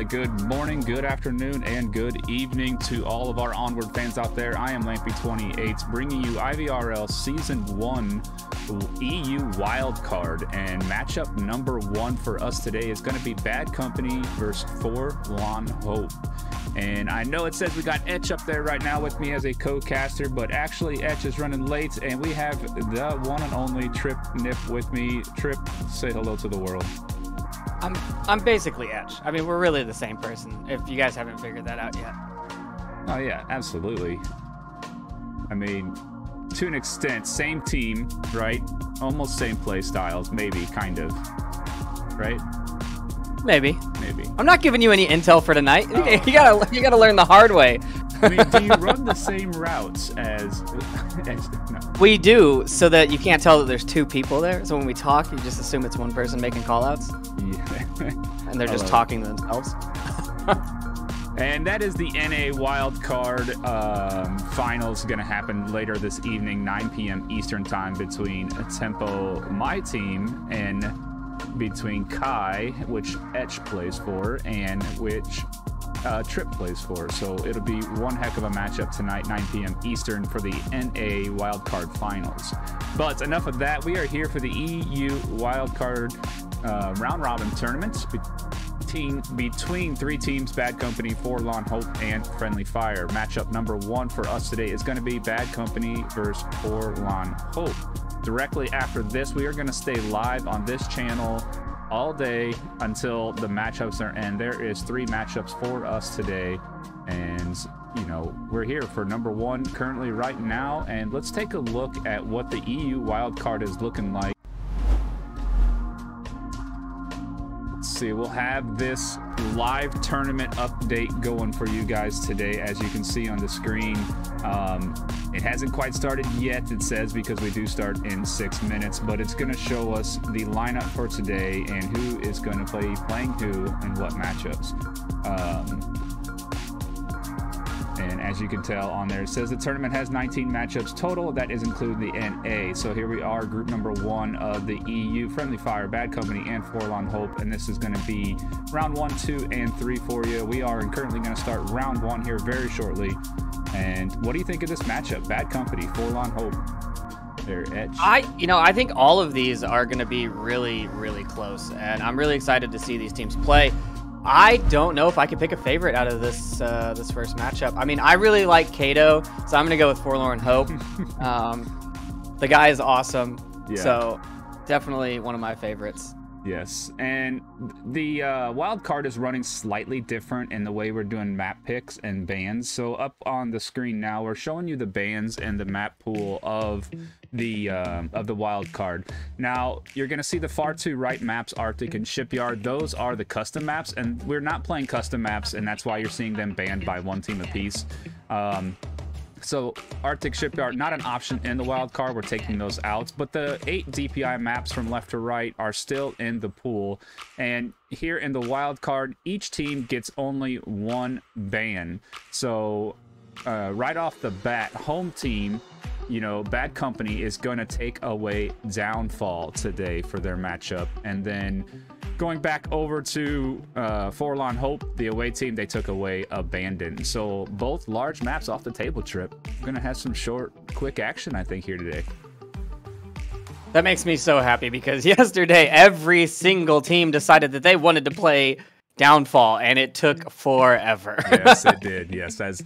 Good morning, good afternoon, and good evening to all of our Onward fans out there. I am Lampy28, bringing you IVRL Season 1 EU Wildcard, and matchup number 1 for us today is going to be Bad Company versus Forlorn Hope. And I know it says we got Etch up there right now with me as a co-caster, but actually Etch is running late, and we have the one and only Trip Nip with me. Trip, say hello to the world. I'm basically Etch. I mean, we're really the same person, if you guys haven't figured that out yet. Oh yeah, absolutely. I mean, to an extent, same team, right? Almost same play styles, maybe, kind of. Right? Maybe. Maybe. I'm not giving you any intel for tonight. Oh. You gotta learn the hard way. I mean, do you run the same routes as no. We do, so that you can't tell that there's two people there. So when we talk, you just assume it's one person making callouts. Yeah. And they're just talking to themselves. And that is the NA Wildcard finals going to happen later this evening, 9 p.m. Eastern time, between Tempo, my team, and between Kai, which Etch plays for, and which Trip plays for. So it'll be one heck of a matchup tonight, 9 p.m. Eastern, for the NA Wildcard finals. But enough of that. We are here for the EU Wildcard round robin tournament between three teams: Bad Company, Forlorn Hope, and Friendly Fire. Matchup number 1 for us today is going to be Bad Company versus Forlorn Hope. Directly after this, we are going to stay live on this channel all day until the matchups are end. There is 3 matchups for us today, and you know, we're here for number 1 currently right now. And let's take a look at what the EU wildcard is looking like. Let's see, we'll have this live tournament update going for you guys today, as you can see on the screen. It hasn't quite started yet, it says, because we do start in 6 minutes, but it's going to show us the lineup for today and who is going to be playing who and what matchups. And as you can tell on there, it says the tournament has 19 matchups total. That is including the NA. So here we are, group number 1 of the EU, Friendly Fire, Bad Company, and Forlorn Hope. And this is going to be round 1, 2, and 3 for you. We are currently going to start round 1 here very shortly. And what do you think of this matchup? Bad Company, Forlorn Hope. Their Edge. I think all of these are going to be really, really close, and I'm really excited to see these teams play. I don't know if I can pick a favorite out of this this first matchup. I mean, I really like Kato, so I'm going to go with Forlorn Hope. The guy is awesome, so definitely one of my favorites. Yes, and the wild card is running slightly different in the way we're doing map picks and bans. So up on the screen now, we're showing you the bans and the map pool of the wild card. Now you're going to see the far to right maps, Arctic and Shipyard. Those are the custom maps, and we're not playing custom maps, and that's why you're seeing them banned by 1 team apiece. So Arctic, Shipyard, not an option in the wild card. We're taking those out, but the 8 DPI maps from left to right are still in the pool. And here in the wild card, each team gets only 1 ban. So right off the bat, home team, you know, Bad Company is going to take away Downfall today for their matchup. And then going back over to Forlorn Hope, the away team, they took away Abandon. So both large maps off the table, Trip. We're going to have some short, quick action, I think, here today. That makes me so happy, because yesterday every single team decided that they wanted to play Downfall, and it took forever. Yes, it did. Yes, as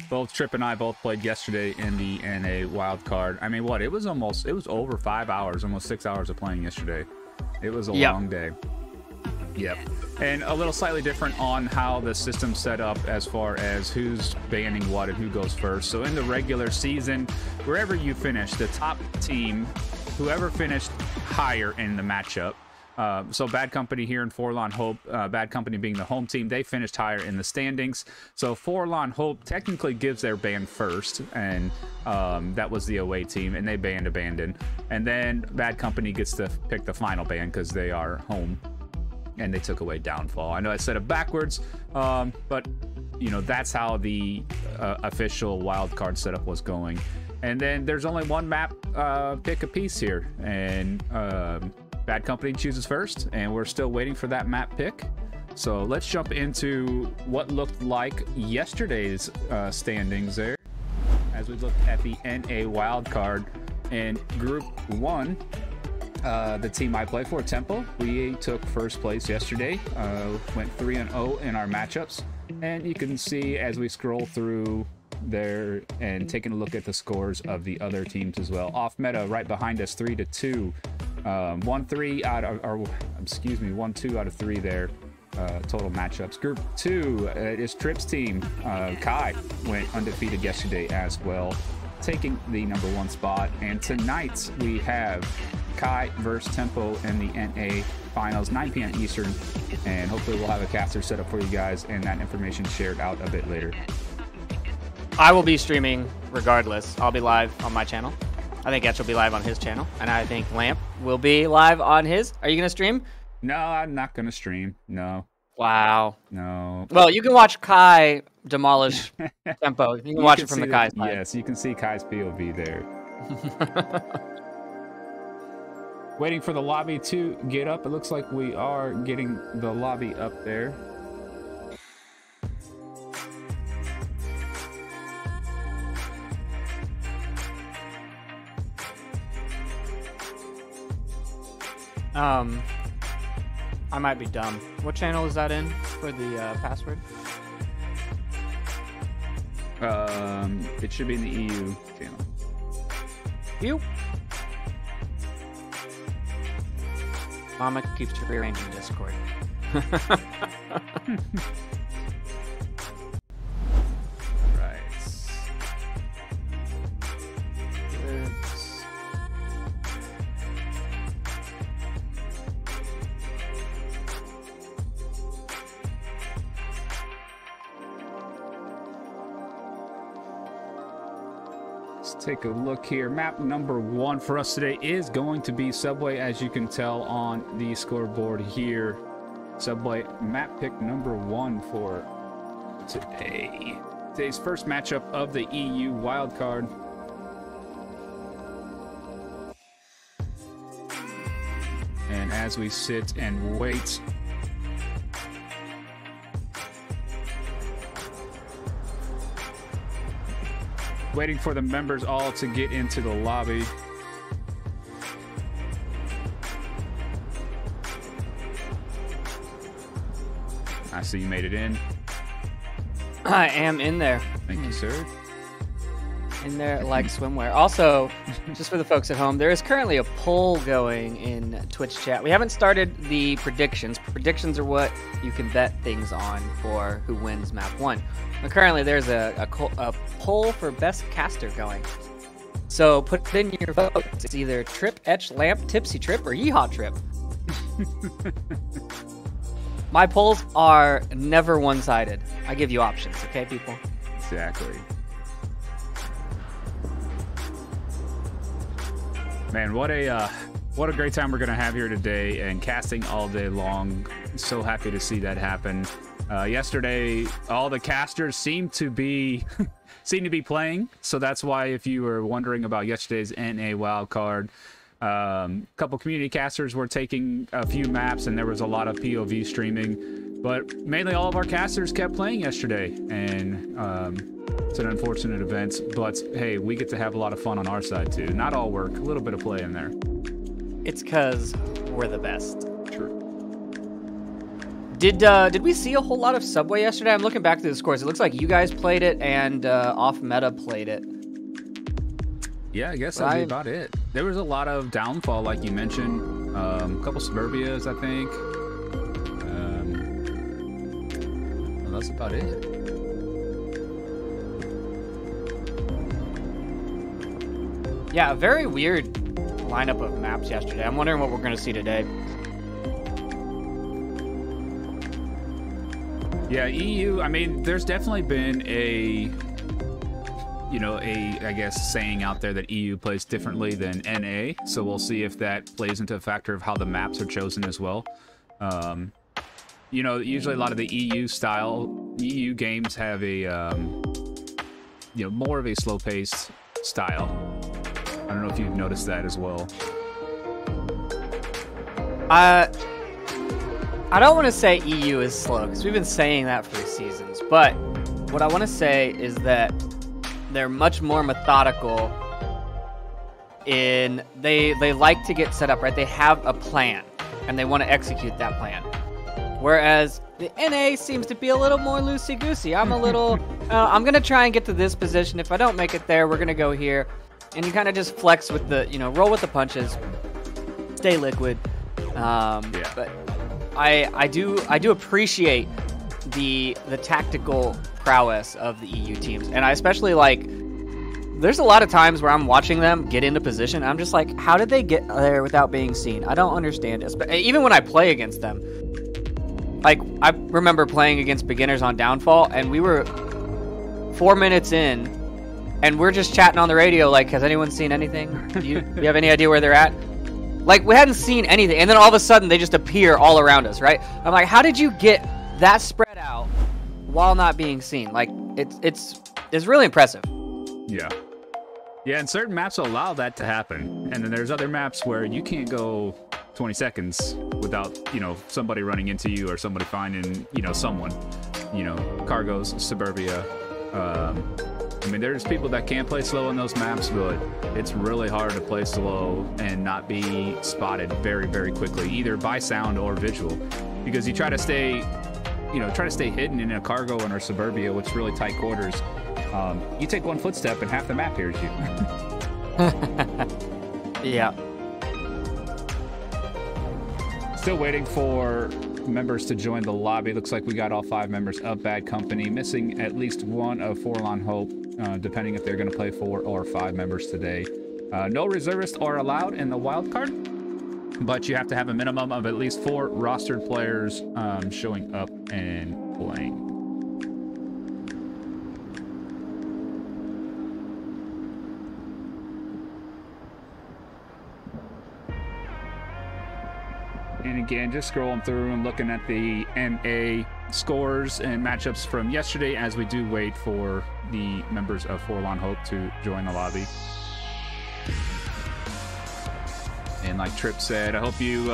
both Trip and I both played yesterday in the NA wildcard. I mean, what? It was over 5 hours, almost 6 hours of playing yesterday. It was a long day. Yep. And a little slightly different on how the system's set up as far as who's banning what and who goes first. So in the regular season, wherever you finish, the top team, whoever finished higher in the matchup, so Bad Company here in Forlorn Hope, Bad Company being the home team, they finished higher in the standings. So Forlorn Hope technically gives their ban first, and that was the away team, and they banned Abandon. And then Bad Company gets to pick the final ban because they are home, and they took away Downfall. I know I said it backwards, but you know, that's how the official wildcard setup was going. And then there's only 1 map pick a piece here, and Bad Company chooses first, and we're still waiting for that map pick. So let's jump into what looked like yesterday's standings there. As we look at the NA wildcard in Group 1, the team I play for, Tempo, we took first place yesterday, went 3-0 in our matchups. And you can see as we scroll through there and taking a look at the scores of the other teams as well. Off meta right behind us, 3-2. 1-2 out of 3 there. Total matchups. Group 2 is Trip's team. Kai went undefeated yesterday as well, taking the #1 spot. And tonight we have Kai versus Tempo in the NA finals, 9 p.m. Eastern. And hopefully we'll have a caster set up for you guys and that information shared out a bit later. I will be streaming regardless. I'll be live on my channel. I think Etch will be live on his channel. And I think Lamp will be live on his. Are you going to stream? No, I'm not going to stream. No. Wow. No. Well, you can watch Kai demolish Tempo. You can watch it from the Kai's side. Yes, you can see Kai's POV there. Waiting for the lobby to get up. It looks like we are getting the lobby up there. I might be dumb. What channel is that in for the password? It should be in the EU channel. You? Mama keeps rearranging Discord. Right. Let's take a look here. Map #1 for us today is going to be Subway, as you can tell on the scoreboard here. Subway map pick #1 for today. Today's first matchup of the EU wildcard. And as we sit and wait, waiting for the members all to get into the lobby. I see you made it in. I am in there. Thank you, sir. In there like swimwear. Also, just for the folks at home, there is currently a poll going in Twitch chat. We haven't started the predictions. Predictions are what you can bet things on for who wins map 1. But currently, there's a poll for best caster going. So put in your votes. It's either Trip, Etch, Lamp, Tipsy Trip, or Yeehaw Trip. My polls are never one-sided. I give you options, okay, people? Exactly. Man, what a great time we're gonna have here today, and casting all day long. So happy to see that happen. Yesterday, all the casters seemed to be playing, so that's why if you were wondering about yesterday's NA wildcard, a couple community casters were taking a few maps, and there was a lot of POV streaming, but mainly all of our casters kept playing yesterday, and it's an unfortunate event, but hey, we get to have a lot of fun on our side too. Not all work, a little bit of play in there. It's because we're the best. True. Did we see a whole lot of Subway yesterday? I'm looking back through the scores. It looks like you guys played it and Off Meta played it. Yeah, I guess that'd be about it. There was a lot of downfall, like you mentioned. A couple Suburbias, I think. Well, that's about it. Yeah, a very weird lineup of maps yesterday. I'm wondering what we're going to see today. Yeah, EU, I mean, there's definitely been I guess, saying out there that EU plays differently than NA. So we'll see if that plays into a factor of how the maps are chosen as well. Usually a lot of the EU games have a, more of a slow-paced style. I don't know if you've noticed that as well. I don't want to say EU is slow, because we've been saying that for seasons, but what I want to say is that they're much more methodical in they like to get set up, right? They have a plan, and they want to execute that plan. Whereas the NA seems to be a little more loosey-goosey. I'm a little, I'm going to try and get to this position. If I don't make it there, we're going to go here. And you kind of just flex with the, roll with the punches, stay liquid. But I do appreciate the tactical prowess of the EU teams. And I especially like, there's a lot of times where I'm watching them get into position. I'm just like, how did they get there without being seen? I don't understand it. Even when I play against them. Like, I remember playing against beginners on Downfall, and we were 4 minutes in, and we're just chatting on the radio, like, has anyone seen anything? Do you have any idea where they're at? Like, we hadn't seen anything, and then all of a sudden, they just appear all around us, right? I'm like, how did you get that spread out while not being seen? Like, it's really impressive. Yeah. Yeah, and certain maps allow that to happen, and then there's other maps where you can't go 20 seconds without, somebody running into you or somebody finding, someone, Cargos, Suburbia. I mean, there's people that can play slow in those maps, but it's really hard to play slow and not be spotted very, very quickly, either by sound or visual, because you try to stay hidden in a Cargo and or Suburbia, which is really tight quarters. You take one footstep and half the map hears you. Yeah. Still waiting for members to join the lobby. Looks like we got all 5 members of Bad Company. Missing at least one of Forlorn Hope, depending if they're going to play 4 or 5 members today. No reservists are allowed in the wild card, but you have to have a minimum of at least 4 rostered players showing up and playing. And again, just scrolling through and looking at the NA scores and matchups from yesterday as we do wait for the members of Forlorn Hope to join the lobby. And like Trip said, I hope you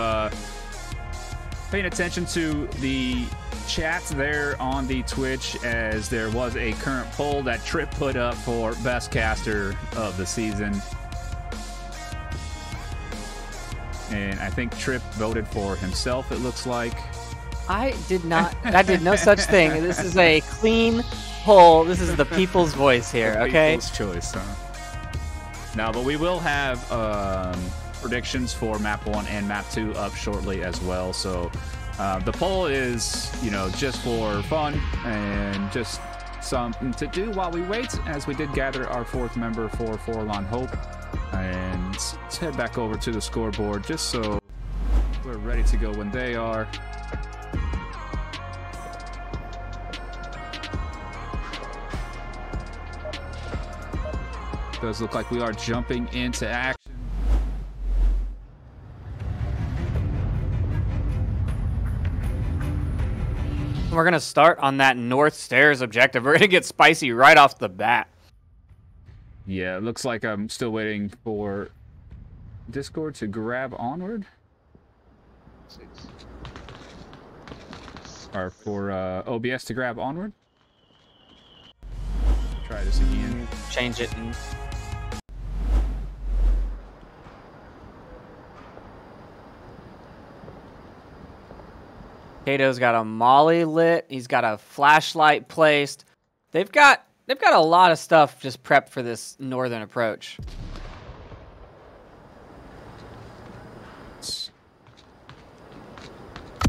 paying attention to the chats there on the Twitch, as there was a current poll that Trip put up for best caster of the season. And I think Trip voted for himself, it looks like. I did not. I did no such thing. This is a clean poll. This is the people's voice here, okay? People's choice, huh? No, but we will have predictions for Map 1 and Map 2 up shortly as well. So the poll is, just for fun and just something to do while we wait, as we did gather our 4th member for Forlorn Hope. And let's head back over to the scoreboard just so we're ready to go when they are. Does look like we are jumping into action. We're going to start on that north stairs objective. We're going to get spicy right off the bat. Yeah, it looks like I'm still waiting for Discord to grab onward. Or for OBS to grab onward. Try this again. Change it. And... Kato's got a molly lit. He's got a flashlight placed. They've got a lot of stuff just prepped for this northern approach.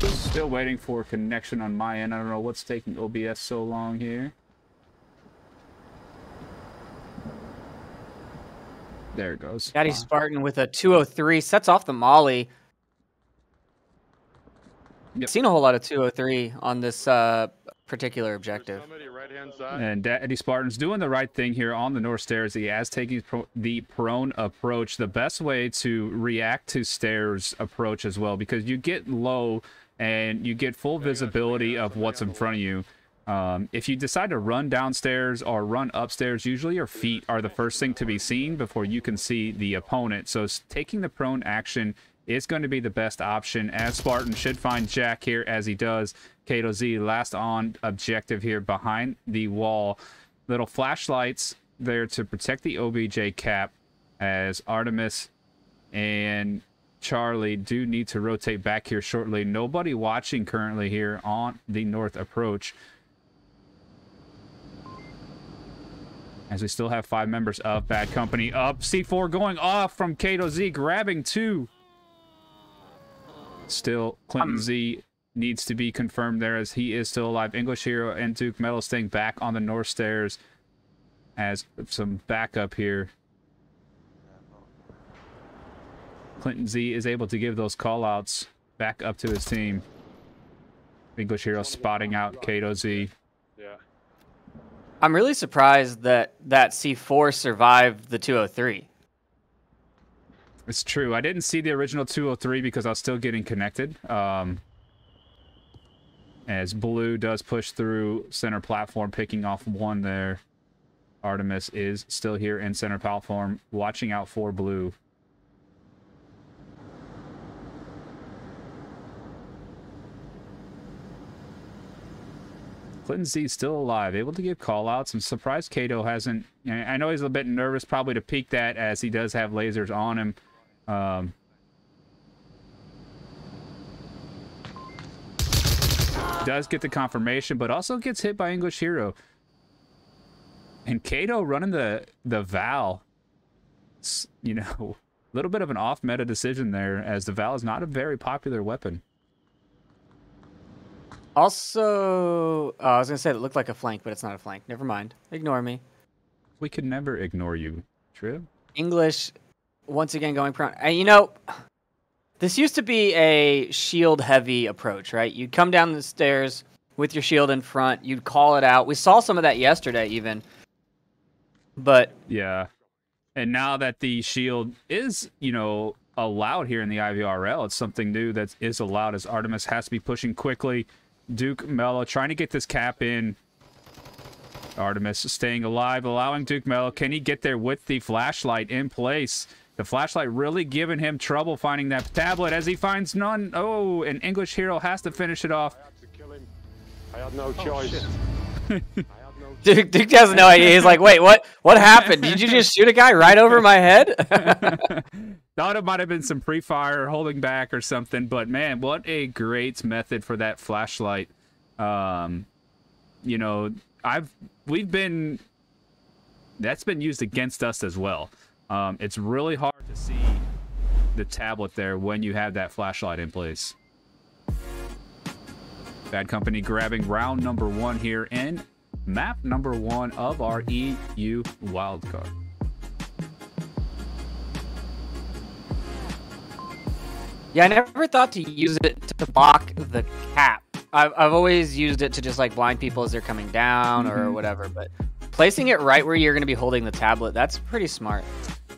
Still waiting for connection on my end. I don't know what's taking OBS so long here. There it goes. Daddy Spartan with a 203 sets off the molly. Yep. Seen a whole lot of 203 on this particular objective. And Eddie Spartan's doing the right thing here on the north stairs. He has taken the prone approach, the best way to react to stairs approach as well, because you get low and you get full visibility of what's in front of you. If you decide to run downstairs or run upstairs, usually your feet are the first thing to be seen before you can see the opponent. So taking the prone action is going to be the best option, as Spartan should find Jack here, as he does. Kato Z last on objective here behind the wall. Little flashlights there to protect the OBJ cap, as Artemis and Charlie do need to rotate back here shortly. Nobody watching currently here on the north approach, as we still have 5 members of Bad Company up. C4 going off from Kato Z, grabbing 2. Still, Clinton Z needs to be confirmed there, as he is still alive. English Hero and Duke Mello staying back on the north stairs as some backup here. Clinton Z is able to give those call-outs back up to his team. English Hero spotting out Kato Z. I'm really surprised that C4 survived the 203. It's true. I didn't see the original 203 because I was still getting connected. As Blue does push through center platform, picking off 1 there. Artemis is still here in center platform, watching out for Blue. Clinton Z still alive, able to give call-outs. I'm surprised Kato hasn't... I know he's a bit nervous probably to peek that, as he does have lasers on him. Does get the confirmation, but also gets hit by English Hero. And Kato running the Val. You know, a little bit of an off-meta decision there, as the Val is not a very popular weapon. Also, I was going to say it looked like a flank, but it's not a flank. Never mind. Ignore me. We can never ignore you, Trib. English, once again, going prone. And, you know, this used to be a shield-heavy approach, right? You'd come down the stairs with your shield in front. You'd call it out. We saw some of that yesterday, even. But... yeah. And now that the shield is, you know, allowed here in the IVRL, it's something new that is allowed, as Artemis has to be pushing quickly. Duke Mello trying to get this cap in. Artemis staying alive, allowing Duke Mello. Can he get there with the flashlight in place? The flashlight really giving him trouble finding that tablet, as he finds none. Oh, and English Hero has to finish it off. I had to kill him. I had no choice. Duke doesn't know. He's like, wait, what happened? Did you just shoot a guy right over my head? Thought it might have been some pre-fire holding back or something, but man, what a great method for that flashlight. You know, that's been used against us as well. It's really hard to see the tablet there when you have that flashlight in place. Bad Company grabbing round number 1 here in map number 1 of our EU wildcard. Yeah, I never thought to use it to block the cap. I've always used it to just like blind people as they're coming down or whatever, but placing it right where you're going to be holding the tablet, that's pretty smart.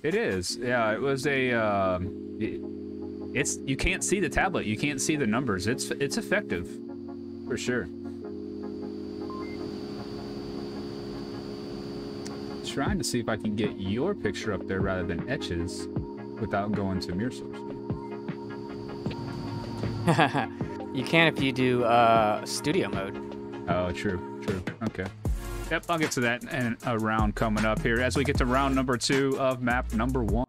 It is. Yeah, it was a you can't see the tablet, you can't see the numbers. It's effective for sure. Trying to see if I can get your picture up there rather than Etch's without going to mirror source. You can if you do studio mode. Oh, true. Okay. Yep, I'll get to that in a round coming up here as we get to round number 2 of map number 1.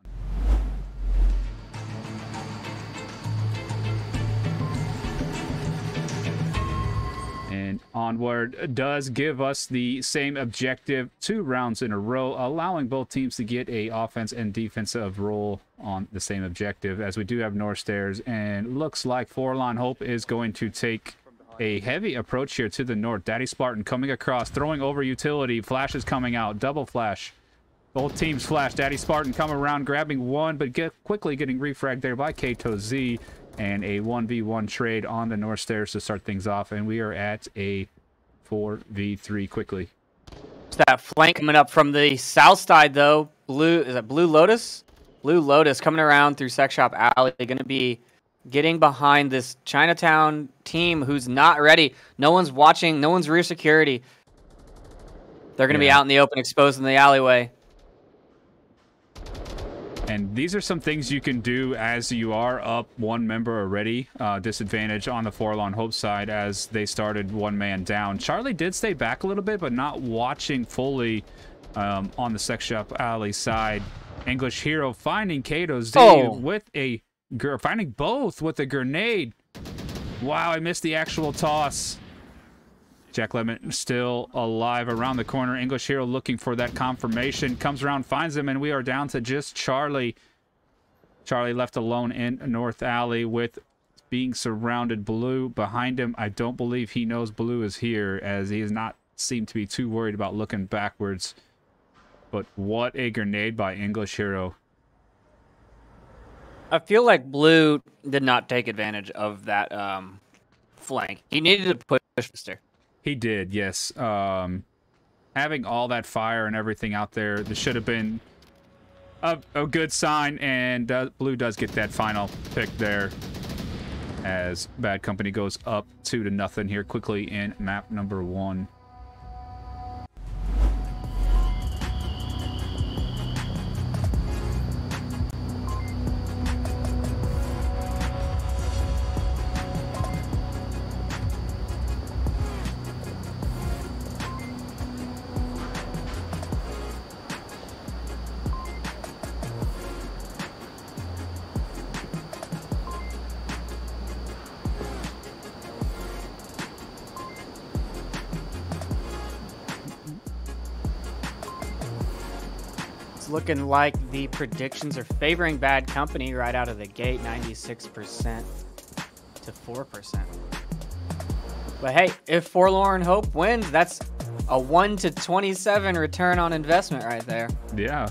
And Onward does give us the same objective 2 rounds in a row, allowing both teams to get a offense and defensive role on the same objective, as we do have North Stairs, and looks like Forlorn Hope is going to take a heavy approach here to the north. Daddy Spartan coming across, throwing over utility. Flash is coming out, double flash. Both teams flash. Daddy Spartan come around, grabbing 1, but quickly getting refragged there by Kato Z. And a 1v1 trade on the North Stairs to start things off. And we are at a 4v3 quickly. That flank coming up from the south side, though. Is that Blue Lotus? Blue Lotus coming around through Sex Shop Alley. Going to be getting behind this Chinatown team who's not ready. No one's watching. No one's rear security. They're going to be out in the open, exposed in the alleyway. And these are some things you can do as you are up one member already. Disadvantage on the Forlorn Hope side as they started one man down. Charlie did stay back a little bit, but not watching fully on the Sex Shop Alley side. English Hero finding Kato Z with a... finding both with a grenade. Wow, I missed the actual toss. Jack Lemmon still alive around the corner. English Hero looking for that confirmation. Comes around, finds him, and we are down to just Charlie. Charlie left alone in North Alley with being surrounded. Blue behind him. I don't believe he knows Blue is here, as he does not seem to be too worried about looking backwards. But what a grenade by English Hero. I feel like Blue did not take advantage of that flank. He needed to push Mister. He did, yes. Having all that fire and everything out there, this should have been a good sign, and Blue does get that final pick there as Bad Company goes up 2-0 here quickly in map number 1. Looking like the predictions are favoring Bad Company right out of the gate, 96% to 4%. But hey, if Forlorn Hope wins, that's a 1 to 27 return on investment right there. Yeah.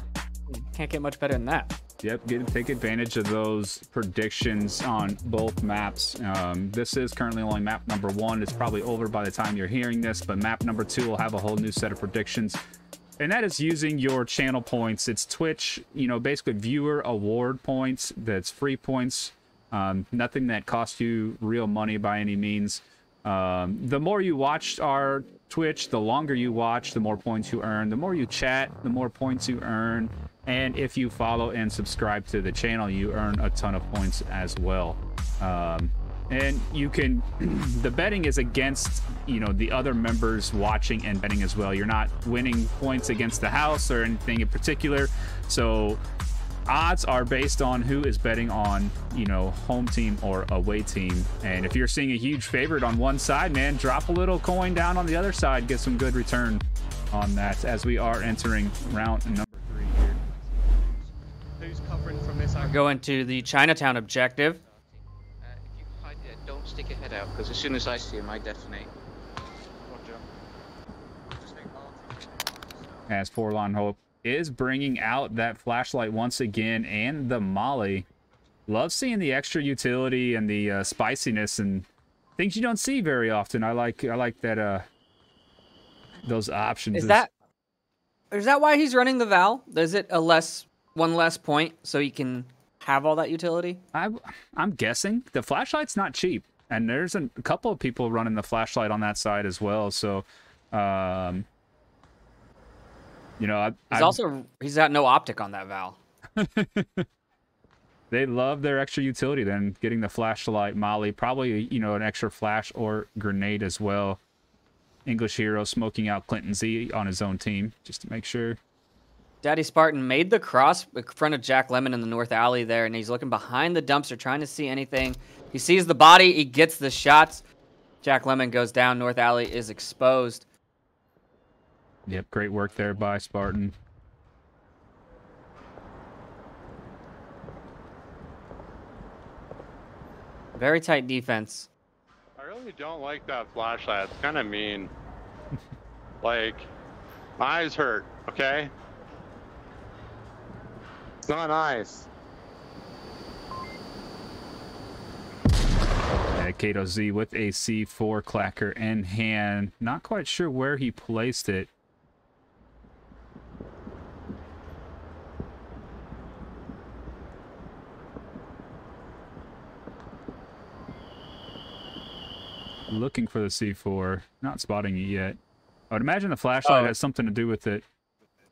Can't get much better than that. Yep, take advantage of those predictions on both maps. This is currently only map number 1. It's probably over by the time you're hearing this, but map number 2 will have a whole new set of predictions. And that is using your channel points. It's Twitch, basically viewer award points. That's free points. Nothing that costs you real money by any means. The more you watch our Twitch, the longer you watch, the more points you earn. The more you chat, the more points you earn. And if you follow and subscribe to the channel, you earn a ton of points as well. And you can, the betting is against, the other members watching and betting as well. You're not winning points against the house or anything in particular. So odds are based on who is betting on, home team or away team. And if you're seeing a huge favorite on one side, man, drop a little coin down on the other side, get some good return on that as we are entering round number 3 here. Who's covering from this angle? Going to the Chinatown objective. Don't stick your head out, because as soon as I see him, I detonate. As Forlorn Hope is bringing out that flashlight once again and the molly. Love seeing the extra utility and the spiciness and things you don't see very often. I like that those options. Is that why he's running the Val? Is it one less point so he can have all that utility? I'm guessing. The flashlight's not cheap, and there's a couple of people running the flashlight on that side as well. So, he's got no optic on that Val. They love their extra utility. Then getting the flashlight, molly, probably an extra flash or grenade as well. English Hero smoking out Clinton Z on his own team just to make sure. Daddy Spartan made the cross in front of Jack Lemmon in the North Alley there, and he's looking behind the dumpster, trying to see anything. He sees the body. He gets the shots. Jack Lemmon goes down. North Alley is exposed. Yep, great work there by Spartan. Very tight defense. I really don't like that flashlight. It's kind of mean. Like, my eyes hurt, okay? It's not nice. Yeah, Kato Z with a C4 clacker in hand. Not quite sure where he placed it. looking for the C4. Not spotting it yet. I would imagine the flashlight has something to do with it.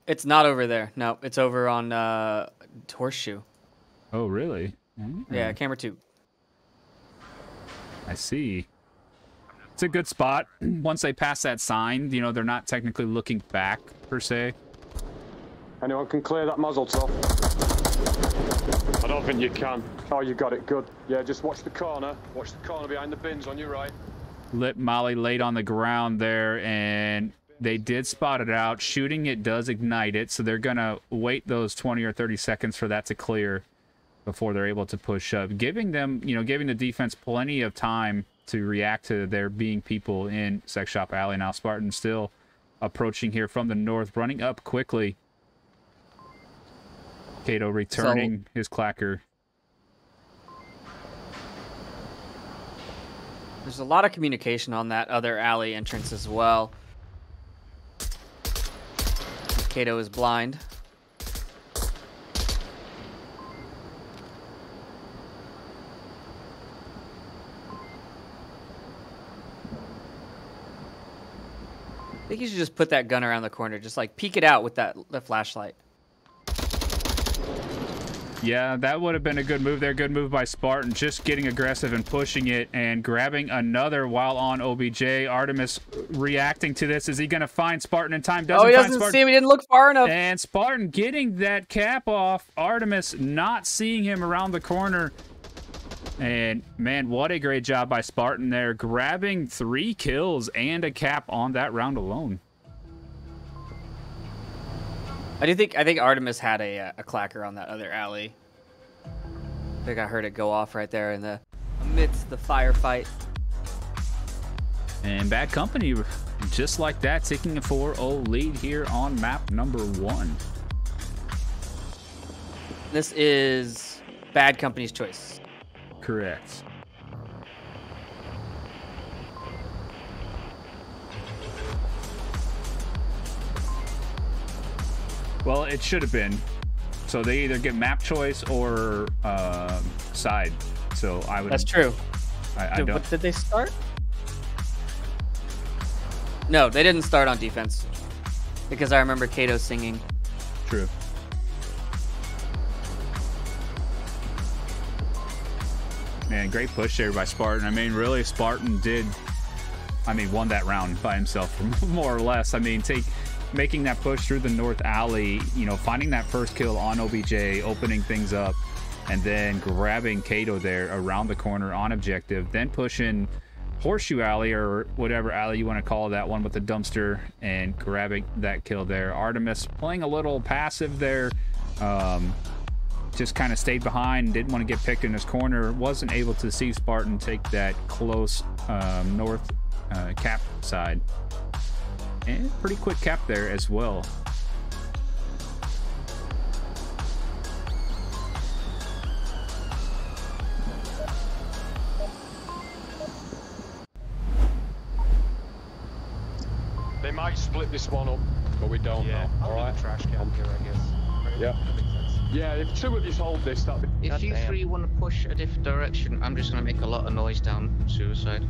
It's not over there. No, it's over on Horseshoe. Oh, really? Yeah, camera 2. I see. It's a good spot. Once they pass that sign, you know, they're not technically looking back, per se. Anyone can clear that muzzle top? I don't think you can. Oh, you got it. Good. Yeah, just watch the corner. Watch the corner behind the bins on your right. Lit Molly laid on the ground there, and they did spot it out. Shooting it does ignite it, so they're going to wait those 20 or 30 seconds for that to clear before they're able to push up. Giving them, you know, giving the defense plenty of time to react to there being people in Sex Shop Alley. Now Spartan still approaching here from the north, running up quickly. Kato returning his clacker. There's a lot of communication on that other alley entrance as well. Kato is blind. I think you should just put that gun around the corner. Just like peek it out with the flashlight. Yeah, that would have been a good move there. Good move by Spartan. Just getting aggressive and pushing it and grabbing another while on OBJ. Artemis reacting to this. Is he going to find Spartan in time? He doesn't see him. He didn't look far enough. And Spartan getting that cap off. Artemis not seeing him around the corner. And, man, what a great job by Spartan there. Grabbing 3 kills and a cap on that round alone. I think Artemis had a clacker on that other alley. I think I heard it go off right there in the amidst the firefight. And Bad Company, just like that, taking a 4-0 lead here on map number 1. This is Bad Company's choice. Correct. Well, it should have been. So they either get map choice or side. So I would. That's true. I don't. What, did they start? No, they didn't start on defense. Because I remember Kato singing. True. Man, great push there by Spartan. I mean, really, Spartan won that round by himself, more or less. I mean, making that push through the north alley, you know, finding that first kill on OBJ, opening things up, and then grabbing Kato there around the corner on objective, then pushing Horseshoe Alley, or whatever alley you want to call that one with the dumpster, and grabbing that kill there. Artemis playing a little passive there. Just kind of stayed behind, didn't want to get picked in his corner, wasn't able to see Spartan take that close north cap side. And pretty quick cap there as well. They might split this one up, but we don't know. All right. Trash can here, I guess. Yeah. Yeah, if 2 of you hold this, that'd be... If you 3 want to push a different direction, I'm just going to make a lot of noise down suicide.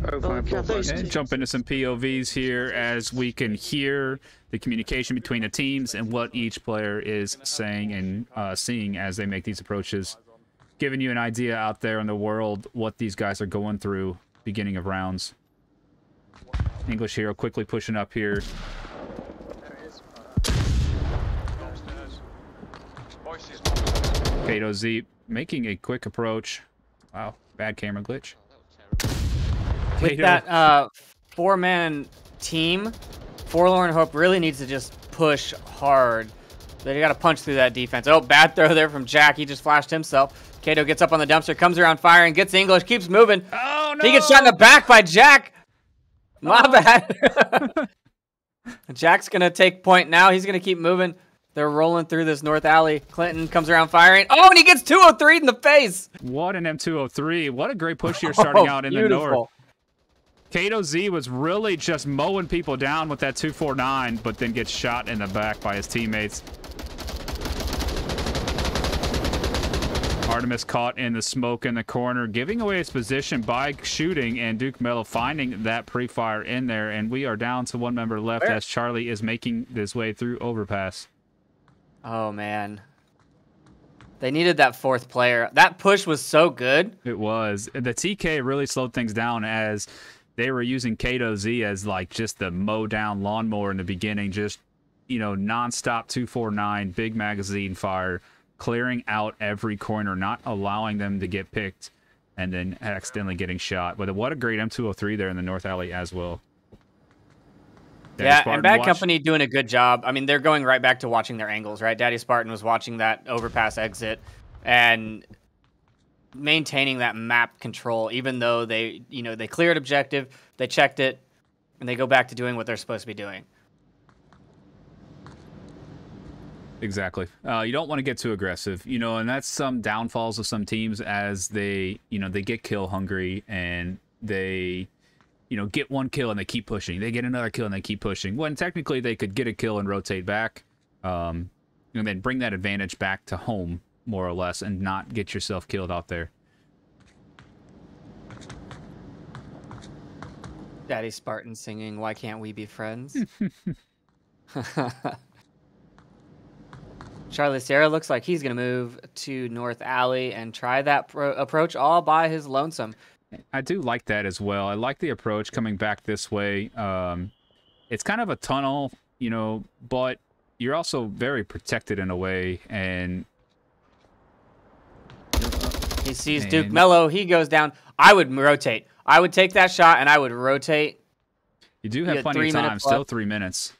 Okay, jump into some POVs here as we can hear the communication between the teams and what each player is saying and seeing as they make these approaches. Giving you an idea out there in the world what these guys are going through beginning of rounds. English Hero quickly pushing up here. Kato Z making a quick approach. Wow, bad camera glitch. With that 4-man team, Forlorn Hope really needs to just push hard. They got to punch through that defense. Oh, bad throw there from Jack. He just flashed himself. Kato gets up on the dumpster, comes around firing, gets English, keeps moving. Oh, no! He gets shot in the back by Jack. My bad. Jack's going to take point now. He's going to keep moving. They're rolling through this north alley. Clinton comes around firing. Oh, and he gets 203 in the face. What an M203. What a great push here starting out in the north. Kato Z was really just mowing people down with that 249, but then gets shot in the back by his teammates. Artemis caught in the smoke in the corner, giving away his position by shooting, and Duke Mello finding that pre-fire in there, and we are down to one member left as Charlie is making his way through overpass. Oh, man. They needed that fourth player. That push was so good. It was. The TK really slowed things down as they were using Kato Z as like just the mow down lawnmower in the beginning, just, you know, nonstop 249, big magazine fire, clearing out every corner, not allowing them to get picked, and then accidentally getting shot. But what a great M203 there in the North Alley as well. Yeah, and Bad Company doing a good job. I mean, they're going right back to watching their angles, right? Daddy Spartan was watching that overpass exit and maintaining that map control, even though they, you know, they cleared objective, they checked it, and they go back to doing what they're supposed to be doing. Exactly. You don't want to get too aggressive, you know, and that's some downfalls of some teams as they, you know, they get kill hungry and they, you know, get one kill and they keep pushing. They get another kill and they keep pushing. When technically they could get a kill and rotate back, and then bring that advantage back to home, more or less, and not get yourself killed out there. Daddy Spartan singing, "Why Can't We Be Friends?" Charlie Sierra looks like he's going to move to North Alley and try that approach all by his lonesome. I do like that as well. I like the approach coming back this way. It's kind of a tunnel, you know, but you're also very protected in a way. And he sees Duke Mello. He goes down. I would rotate. I would take that shot and I would rotate. You do have plenty of time. Still 3 minutes.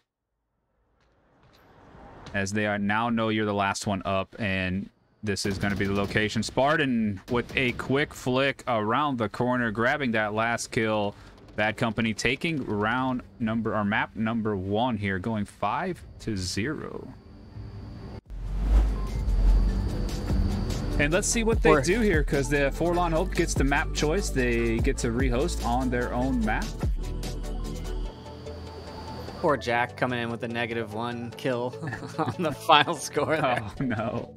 As they are now know you're the last one up, and this is going to be the location. Spartan with a quick flick around the corner, grabbing that last kill. Bad Company taking round number, or map number 1 here, going 5-0. And let's see what they do here, because the Forlorn Hope gets the map choice. They get to rehost on their own map. Poor Jack coming in with a -1 kill on the final score there. Oh, no.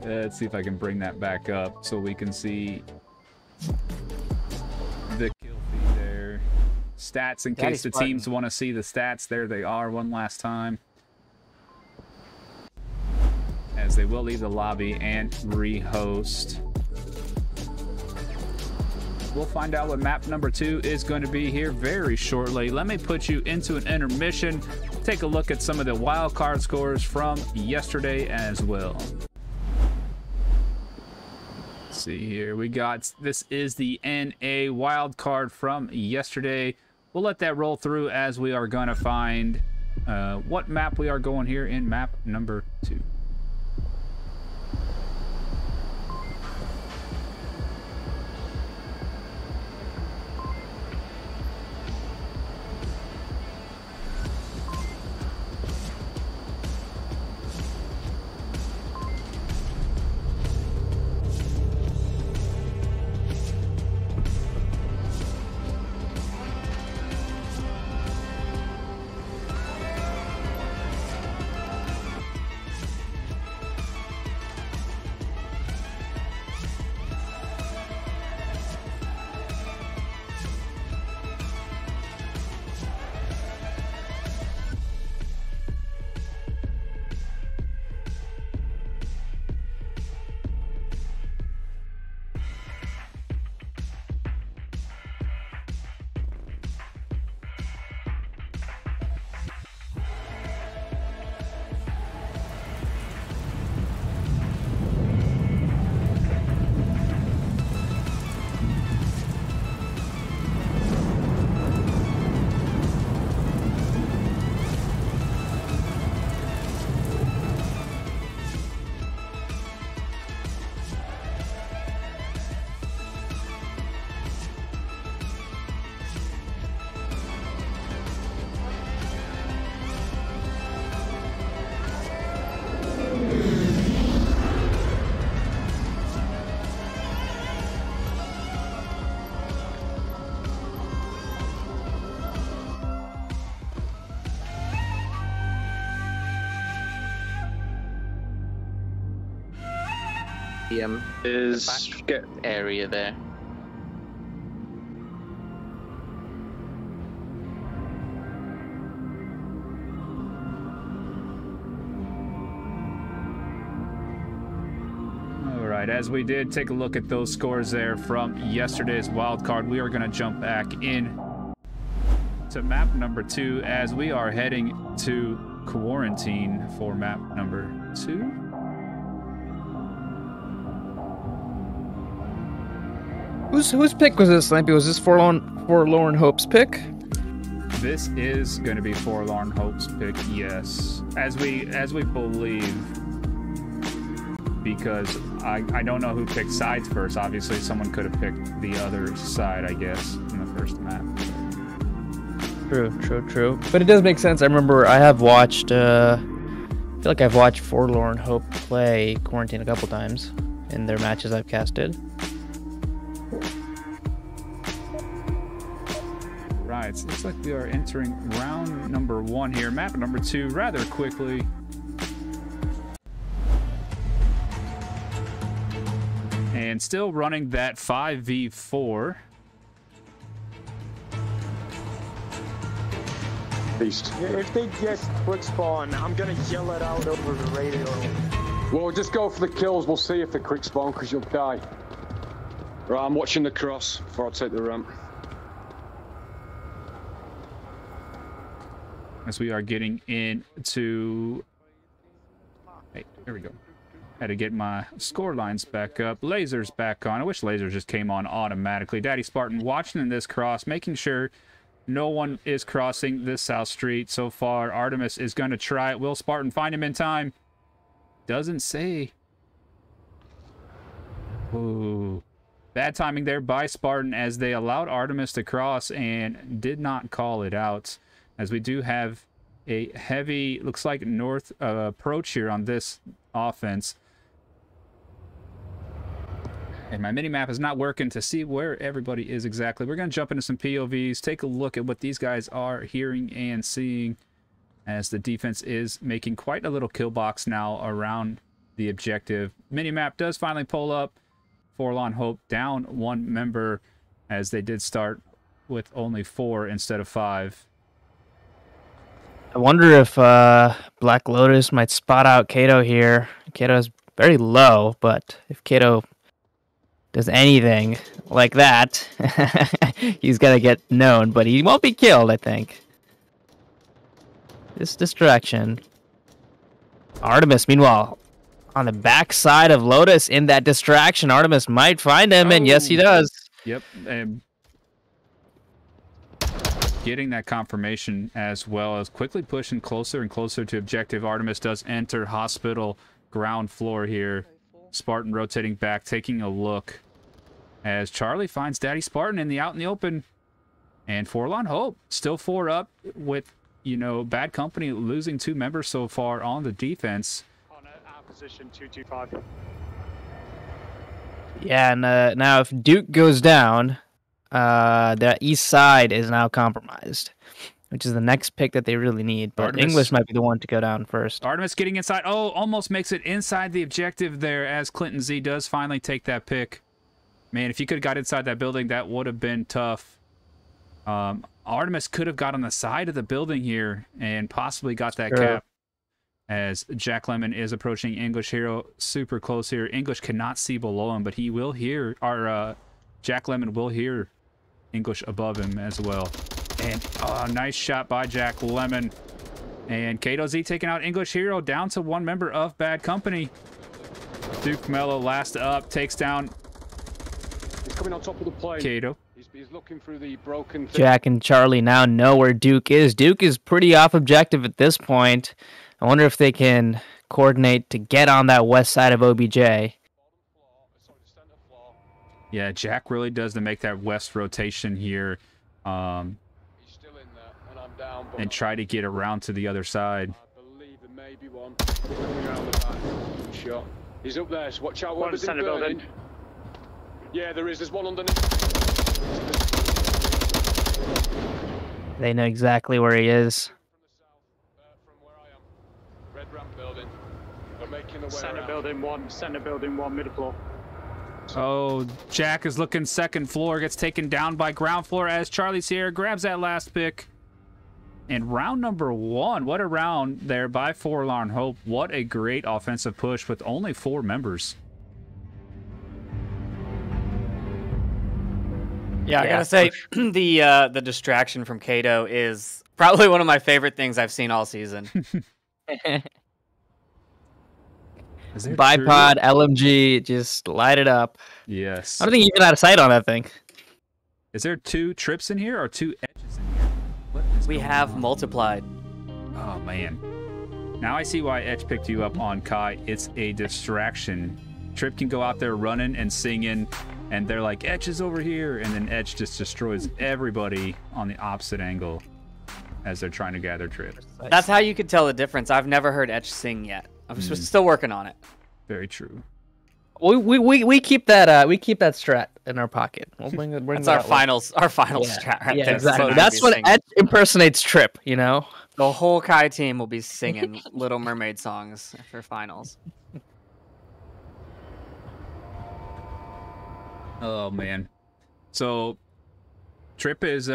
Let's see if I can bring that back up so we can see the kill feed there. Stats in case the teams want to see the stats. There they are one last time. As they will leave the lobby and rehost. We'll find out what map number 2 is going to be here very shortly. Let me put you into an intermission. Take a look at some of the wildcard scores from yesterday as well. Let's see here. We got, this is the NA wildcard from yesterday. We'll let that roll through as we are going to find what map we are going here in map number 2. The Is back area there. All right, as we did take a look at those scores there from yesterday's wild card, we are going to jump back in to map number 2 as we are heading to quarantine for map number 2. Whose pick was this, Lampy? Was this Forlorn Hope's pick? This is going to be Forlorn Hope's pick, yes, as we believe, because I don't know who picked sides first. Obviously, someone could have picked the other side, I guess, in the first map. True. But it does make sense. I remember I have watched, I feel like I've watched Forlorn Hope play Quarantine a couple times in their matches I've casted. Right, so it looks like we are entering round number 1 here, map number 2, rather quickly. And still running that 5v4. Beast. If they just quick spawn, I'm gonna yell it out over the radio. Well, just go for the kills. We'll see if they quick spawn, because you'll die. Right, I'm watching the cross before I take the ramp. As we are getting into... Hey, there we go. Had to get my score lines back up. Lasers back on. I wish lasers just came on automatically. Daddy Spartan watching in this cross, making sure no one is crossing this South Street so far. Artemis is going to try it. Will Spartan find him in time? Doesn't say. Ooh. Bad timing there by Spartan as they allowed Artemis to cross and did not call it out. As we do have a heavy, looks like north approach here on this offense. And my mini-map is not working to see where everybody is exactly. We're going to jump into some POVs, take a look at what these guys are hearing and seeing, as the defense is making quite a little kill box now around the objective. Mini-map does finally pull up. Forlorn Hope down 1 member, as they did start with only 4 instead of 5. I wonder if Black Lotus might spot out Kato here. Kato is very low, but if Kato does anything like that, he's gonna get known, but he won't be killed, I think. This distraction. Artemis, meanwhile, on the backside of Lotus in that distraction. Artemis might find him, and yes, he does. Yep. Getting that confirmation as well as quickly pushing closer and closer to objective. Artemis does enter hospital ground floor here. Spartan rotating back, taking a look as Charlie finds Daddy Spartan in the out in the open. And Forlorn Hope still 4 up with, you know, Bad Company losing 2 members so far on the defense. On our position 225. Yeah, and now if Duke goes down, the east side is now compromised, which is the next pick that they really need. But Artemis, English might be the one to go down first. Artemis getting inside. Oh, almost makes it inside the objective there as Clinton Z does finally take that pick. Man, if you could have got inside that building, that would have been tough. Artemis could have got on the side of the building here and possibly got that cap, as Jack Lemon is approaching English Hero super close here. English cannot see below him, but he will hear, Jack Lemon will hear English above him as well. And nice shot by Jack Lemon. And Kato Z taking out English Hero, down to 1 member of Bad Company. Duke Mello last up, takes down... He's coming on top of the plane. Kato. He's looking through the broken thing. Jack and Charlie now know where Duke is. Duke is pretty off objective at this point. I wonder if they can coordinate to get on that west side of OBJ. Yeah, Jack really does to make that west rotation here. He's still in there, and I'm down. And try to get around to the other side. I believe there may be one. Coming around the back. Shot. He's up there, so watch out. One center building. Yeah, there is. There's one underneath. They know exactly where he is. From where I am. Red ramp building. They're making Center building one, middle floor. Oh, Jack is looking second floor, gets taken down by ground floor as Charlie Sierra grabs that last pick. And round number 1, what a round there by Forlorn Hope. What a great offensive push with only 4 members. Yeah, I gotta say, the distraction from Kato is probably one of my favorite things I've seen all season. Bipod, LMG, just light it up. Yes. I don't think you get out of sight on that thing. Is there 2 trips in here or 2 edges in here? What is We going have on? multiplied. Oh, man. Now I see why Edge picked you up on Kai. It's a distraction. Trip can go out there running and singing, and they're like, Edge is over here, and then Edge just destroys everybody on the opposite angle as they're trying to gather Trip. That's how you could tell the difference. I've never heard Etch sing yet. I'm still working on it. Very true. We keep that strat in our pocket. We'll bring That's that our finals strat right yeah, there. exactly. So That's what Etch impersonates Trip, you know? the whole Kai team will be singing Little Mermaid songs for finals. Oh, man. So, Trip is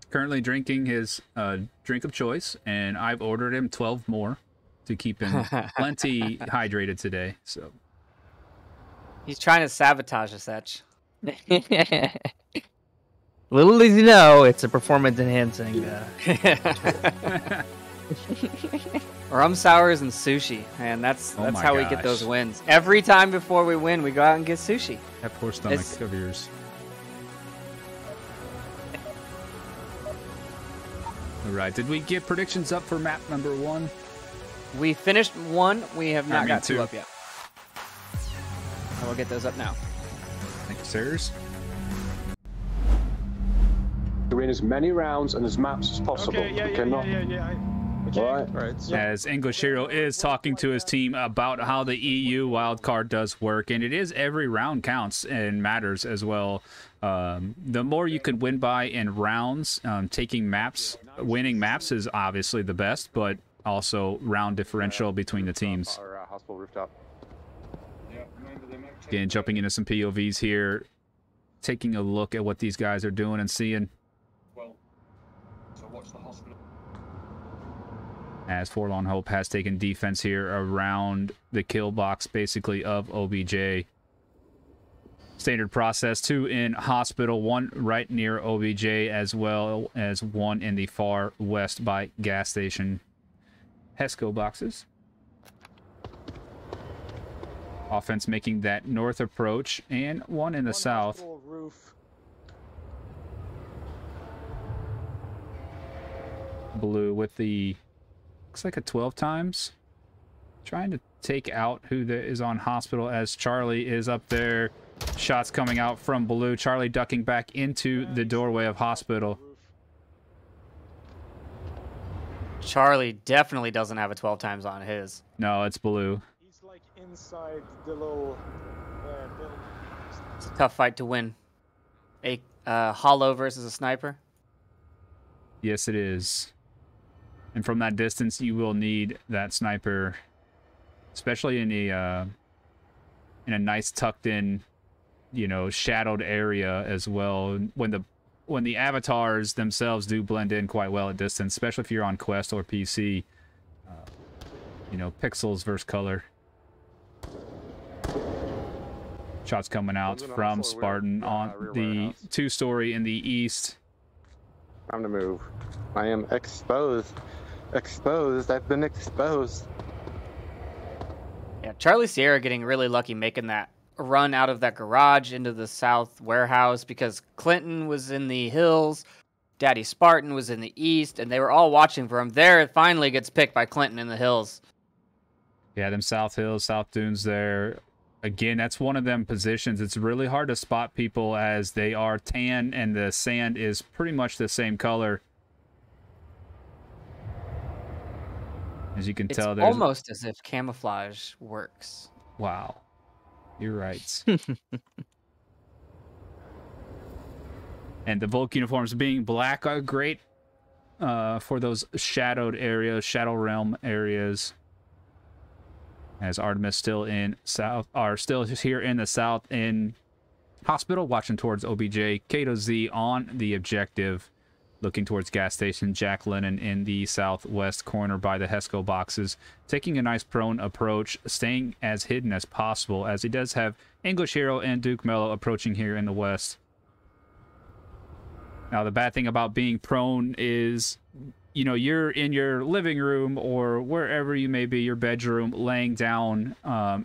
currently drinking his drink of choice, and I've ordered him 12 more to keep him plenty hydrated today. So He's trying to sabotage us, Etch. Little does he know, it's a performance enhancing. Rum sours and sushi, man. That's Oh my how we gosh. get those wins. Every time before we win, we go out and get sushi. that poor stomach It's- of yours. All right. Did we get predictions up for map number 1? We finished 1. We have not got 2 2. up yet. I will get those up now. Thank you, sirs. To win as many rounds and as maps as possible. Okay, Okay, not- Okay. Right. Right. So As Englishiro is talking to his team about how the EU wildcard does work, and it is every round counts and matters as well. The more you can win by in rounds, taking maps, winning maps is obviously the best, but also round differential between the teams. Our hospital rooftop. Again, jumping into some POVs here, taking a look at what these guys are doing and seeing. As Forlorn Hope has taken defense here around the kill box, basically, of OBJ. Standard process, 2 in hospital, 1 right near OBJ, as well as 1 in the far west by gas station. HESCO boxes. Offense making that north approach, and 1 in the south. Roof. Blue with the, looks like a 12 times. Trying to take out who is on hospital as Charlie is up there. Shots coming out from Blue. Charlie ducking back into the doorway of hospital. Charlie definitely doesn't have a 12 times on his. No, it's Blue. He's like inside the little building. It's a tough fight to win. A hollow versus a sniper. Yes, it is. And from that distance, you will need that sniper, especially in a nice tucked in, you know, shadowed area as well. When the avatars themselves do blend in quite well at distance, especially if you're on Quest or PC. You know, pixels versus color. Shots coming out from Spartan on the 2-story in the east. Time to move. I am exposed. Exposed. I've been exposed. Yeah, Charlie Sierra getting really lucky making that run out of that garage into the south warehouse because Clinton was in the hills, Daddy Spartan was in the east, and they were all watching for him. There, it finally gets picked by Clinton in the hills. Yeah, them South Hills, South Dunes there. Again, that's one of them positions. It's really hard to spot people as they are tan and the sand is pretty much the same color. As you can It's tell, there's almost as if camouflage works. wow. You're right. And the Volk uniforms being black are great for those shadowed areas, Shadow Realm areas. As Artemis still in south, are still here in the south in hospital, watching towards OBJ. Kato Z on the objective, looking towards gas station. Jack Lennon in the southwest corner by the Hesco boxes, taking a nice prone approach, staying as hidden as possible, as he does have English Hero and Duke Mello approaching here in the west. Now, the bad thing about being prone is, you know, you're in your living room or wherever you may be, your bedroom, laying down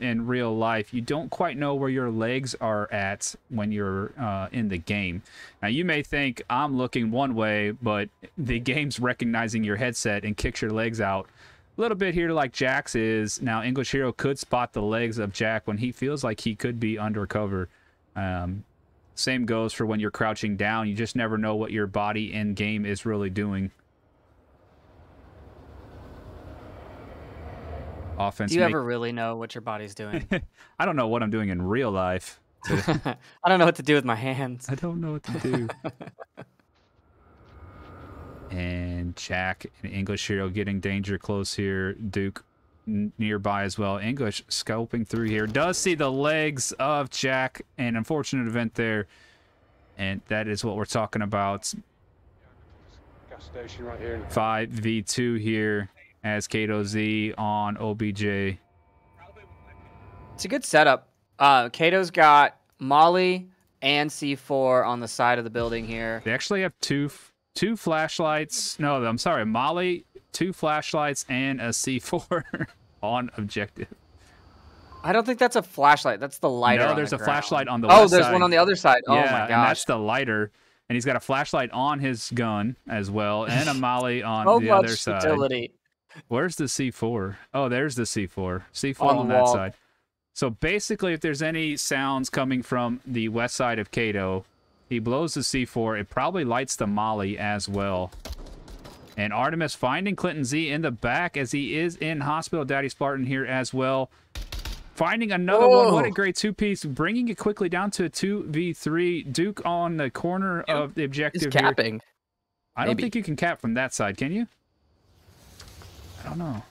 in real life. You don't quite know where your legs are at when you're in the game. Now, you may think I'm looking one way, but the game's recognizing your headset and kicks your legs out. A little bit here like Jack's is. Now, English Hero could spot the legs of Jack when he feels like he could be undercover. Same goes for when you're crouching down. You just never know what your body in game is really doing. Offense. Do you ever really know what your body's doing? I don't know what I'm doing in real life. I don't know what to do with my hands. I don't know what to do. And Jack and English Hero getting danger close here. Duke nearby as well. English scoping through here. Does see the legs of Jack. An unfortunate event there. And that is what we're talking about. Gas station right here. 5v2 here as Kato Z on OBJ. It's a good setup. Kato's got Molly and C4 on the side of the building here. They actually have two flashlights. No, I'm sorry. Molly, 2 flashlights, and a C4 on objective. I don't think that's a flashlight. That's the lighter. No, there's a flashlight on the west west side. Oh, there's side. one on the other side. Oh, Yeah, my gosh. and that's the lighter. And he's got a flashlight on his gun as well, and a Molly on So the much other side. utility. Where's the C4? Oh, there's the C4. C4 On on the that wall. side. So basically, if there's any sounds coming from the west side of Kato, he blows the C4. It probably lights the Molly as well. And Artemis finding Clinton Z in the back as he is in hospital. Daddy Spartan here as well. Finding another one. What a great two-piece. Bringing it quickly down to a 2v3. Duke on the corner of the objective. He's capping. I don't Maybe. think you can cap from that side, can you? I don't know.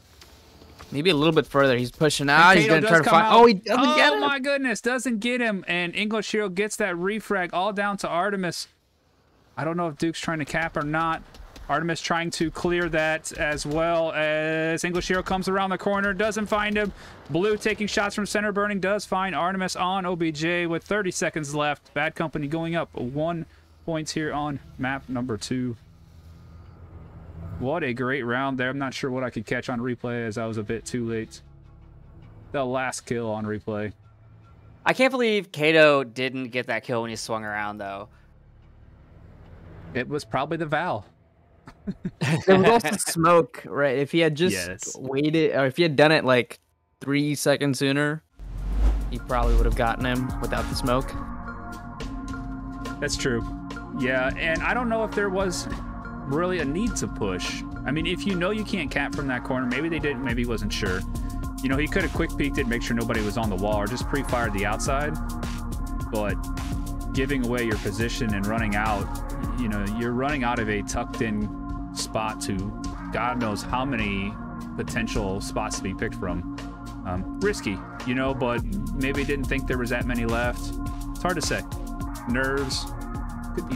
Maybe a little bit further. He's pushing out. He's Kato going to try does to come find... out. Oh, he doesn't get him. Oh, my goodness. Doesn't get him. And English Hero gets that refrag all down to Artemis. I don't know if Duke's trying to cap or not. Artemis trying to clear that as well as English Hero comes around the corner. Doesn't find him. Blue taking shots from center burning. Does find Artemis on OBJ with 30 seconds left. Bad Company going up 1 point here on map number 2. What a great round there. I'm not sure what I could catch on replay as I was a bit too late. The last kill on replay. I can't believe Kato didn't get that kill when he swung around, though. It was probably the Val. There was also smoke, right? If he had just waited, or if he had done it like 3 seconds sooner, he probably would have gotten him without the smoke. That's true. Yeah, and I don't know if there was really a need to push. I mean, if you know you can't cap from that corner, maybe they didn't, maybe he wasn't sure. You know, he could have quick peeked it, make sure nobody was on the wall, or just pre-fired the outside. But giving away your position and running out, you know, you're running out of a tucked-in spot to God knows how many potential spots to be picked from. Risky, you know, but maybe didn't think there was that many left. It's hard to say. Nerves. Could be.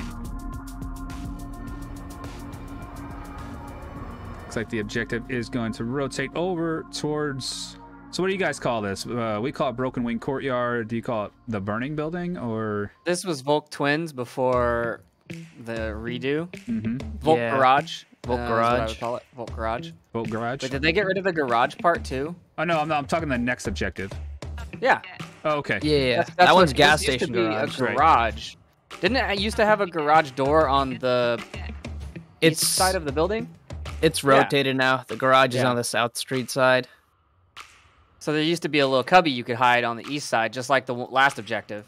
Looks like the objective is going to rotate over towards... So what do you guys call this? We call it Broken Wing Courtyard. Do you call it the Burning Building, or...? This was Volk Twins before the redo. Mm-hmm. Volk Yeah. Garage. Volk Is what I Garage. would call it. Volk Garage. Boat Garage? Wait, did they get rid of the garage part too? Oh, no, I'm talking the next objective. Yeah. Oh, okay. Yeah, That's that one's what- gas this used to station be garage. A garage. Didn't it used to have a garage door on the It's east side of the building? It's rotated now. The garage is Yeah. on the South Street side. So there used to be a little cubby you could hide on the east side, just like the last objective.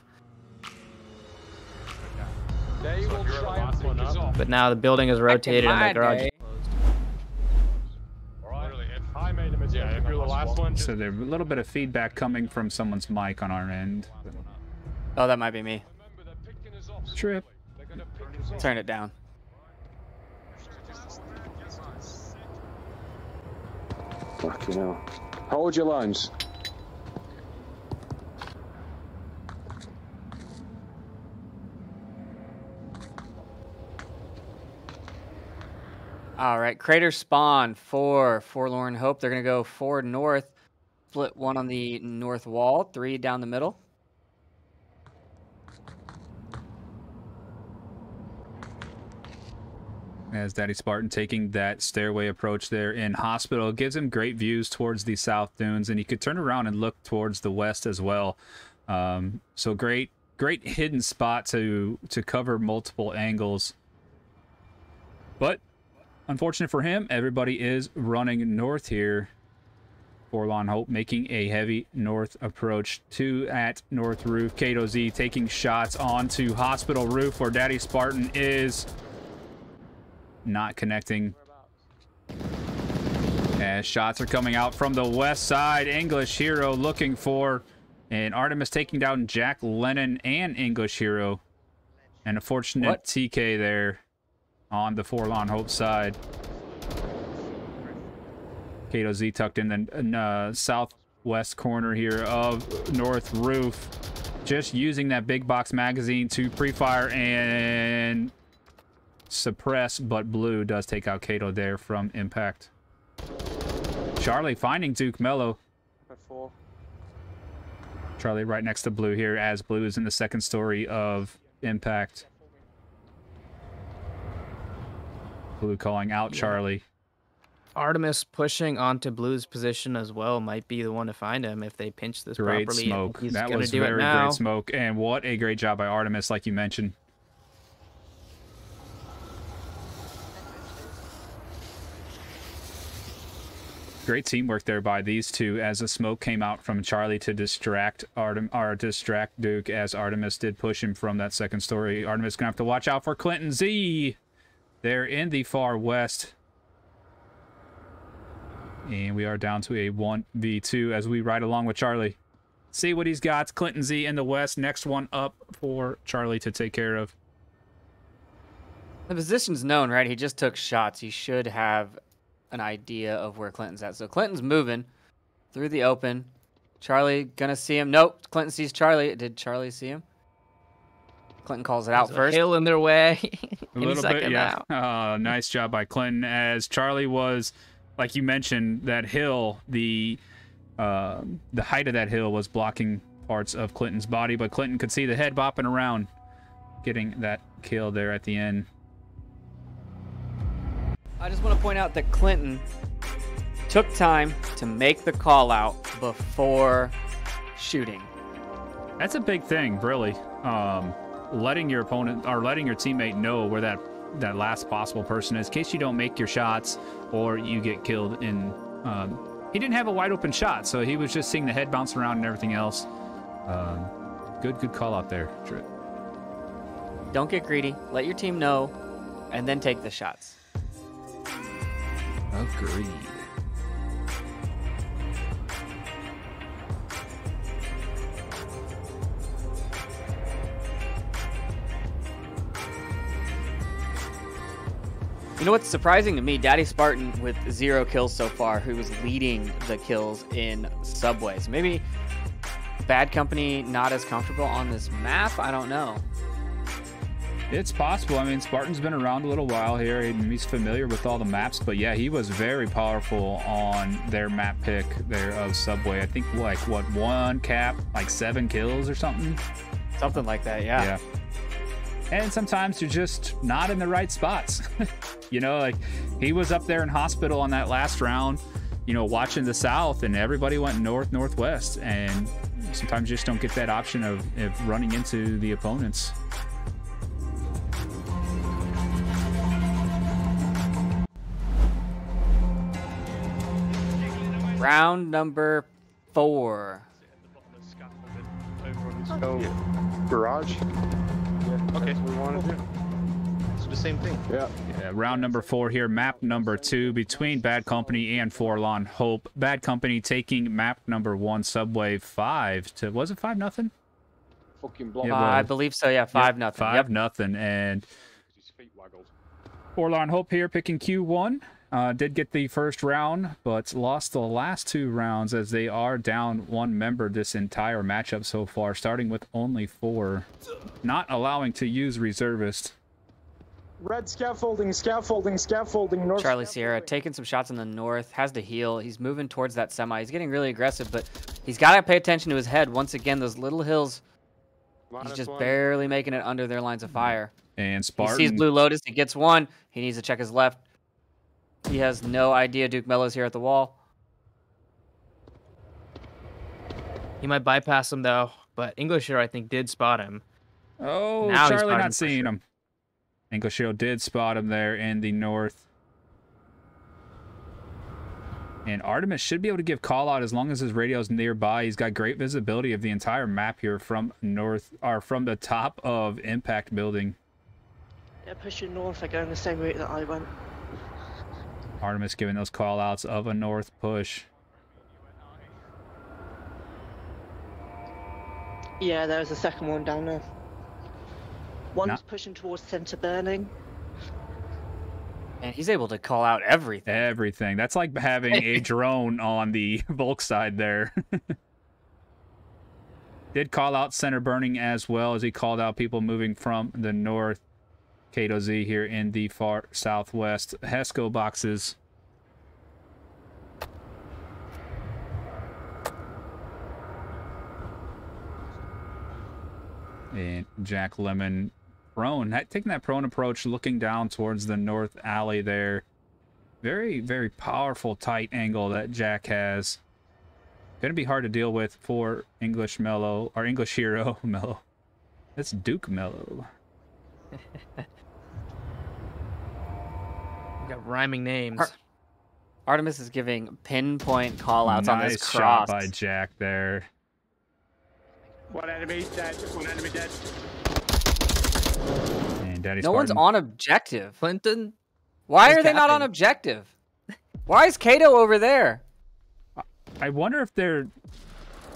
They will try and pick us off. But now the building is rotated and my the garage day. is closed. Literally, if I made a mistake, if you're the last one, So there's a little bit of feedback coming from someone's mic on our end. Oh, that might be me. remember they're picking us off. Trip. They're gonna pick us off. Turn it down. Fucking hell. Hold your lines. All right, crater spawn for Forlorn Hope. They're going to go 4 north, split 1 on the north wall, 3 down the middle. As Daddy Spartan taking that stairway approach there in Hospital. Gives him great views towards the South Dunes, and he could turn around and look towards the west as well. So great hidden spot to cover multiple angles. But unfortunate for him, everybody is running north here. Forlorn Hope making a heavy north approach to at North Roof. Kato Z taking shots onto Hospital Roof, where Daddy Spartan is not connecting. As shots are coming out from the west side. English Hero looking for, and Artemis taking down Jack Lennon and English Hero. And a fortunate TK there on the Forlorn Hope side. Kato Z tucked in the southwest corner here of North Roof. Just using that big box magazine to pre-fire and suppress, but Blue does take out Kato there from impact. Charlie finding Duke Mello. Charlie right next to Blue here, as Blue is in the second story of impact. Blue calling out Charlie. Artemis pushing onto Blue's position as well might be the one to find him if they pinch this properly. Great smoke. He's That gonna was do it very now. great smoke, and what a great job by Artemis, like you mentioned. Great teamwork there by these two, as the smoke came out from Charlie to distract distract Duke, as Artemis did push him from that second story. Artemis gonna have to watch out for Clinton Z there in the far west. And we are down to a 1v2 as we ride along with Charlie. See what he's got. Clinton Z in the west. Next one up for Charlie to take care of. The position's known, right? He just took shots. He should have an idea of where Clinton's at. So Clinton's moving through the open. Charlie gonna see him. Nope. Clinton sees Charlie. Did Charlie see him? Clinton calls it out There's first. a hill in their way. A little bit, yeah. Nice job by Clinton, as Charlie was, like you mentioned, that hill, the height of that hill was blocking parts of Clinton's body, but Clinton could see the head bopping around, getting that kill there at the end. I just want to point out that Clinton took time to make the call out before shooting. That's a big thing, really. Letting your opponent or letting your teammate know where that last possible person is, in case you don't make your shots or you get killed in. He didn't have a wide open shot, so he was just seeing the head bounce around and everything else. Good call out there, Trip. Don't get greedy. Let your team know, and then take the shots. Agreed. You know what's surprising to me? Daddy Spartan with 0 kills so far, who was leading the kills in Subways. Maybe Bad Company not as comfortable on this map? I don't know. It's possible. I mean, Spartan's been around a little while here. He's familiar with all the maps, but yeah, he was very powerful on their map pick there of Subway. I think, like, what, 1 cap, like 7 kills or something? Something like that, yeah. Yeah. And sometimes you're just not in the right spots. You know, like, he was up there in Hospital on that last round, you know, watching the south, and everybody went north, northwest, and sometimes you just don't get that option of running into the opponents. Round number 4. Garage. Okay. That's what we want to do. So the same thing. Yeah. Yeah, round number 4 here, map number 2 between Bad Company and Forlorn Hope. Bad Company taking map number 1, Subway 5 to, was it 5-0? Fucking block. Yeah, I believe so, yeah, 5-0. 5-0, and His feet waggled. Forlorn Hope here picking Q1. Did get the first round, but lost the last 2 rounds, as they are down 1 member this entire matchup so far, starting with only 4. Not allowing to use reservist. Red scaffolding, scaffolding, scaffolding. North Charlie Sierra scaffolding. taking some shots in the north, has to heal. He's moving towards that semi. He's getting really aggressive, but he's got to pay attention to his head. Once again, those little hills, he's just barely making it under their lines of fire. And Spartan. He sees Blue Lotus. He gets one. He needs to check his left. He has no idea Duke Mello's here at the wall. He might bypass him, though. But English Hero, I think, did spot him. Oh, Now he's Charlie spotted not him for seeing sure. him. English Hero did spot him there in the north. And Artemis should be able to give call out as long as his radio's nearby. He's got great visibility of the entire map here from north, or from the top of Impact Building. Yeah, pushing north, they're going the same route that I went. Artemis giving those call outs of a north push. Yeah, there was a second one down there. One's Nah. pushing towards center burning. And he's able to call out everything. Everything. That's like having a drone on the Volk side there. Did call out center burning as well as he called out people moving from the north. Kato Z here in the far southwest. Hesco boxes. And Jack Lemon prone, taking that prone approach, looking down towards the north alley there. Very, very powerful tight angle that Jack has. Gonna be hard to deal with for English Mellow, or English Hero Mellow. That's Duke Mellow. We got rhyming names. Artemis is giving pinpoint call outs on this Nice cross. shot by Jack there. One enemy dead. One enemy dead. And Daddy No one's Spartan. on objective. Clinton? Why is are they not on capping. objective? Why is Kato over there? I wonder if they're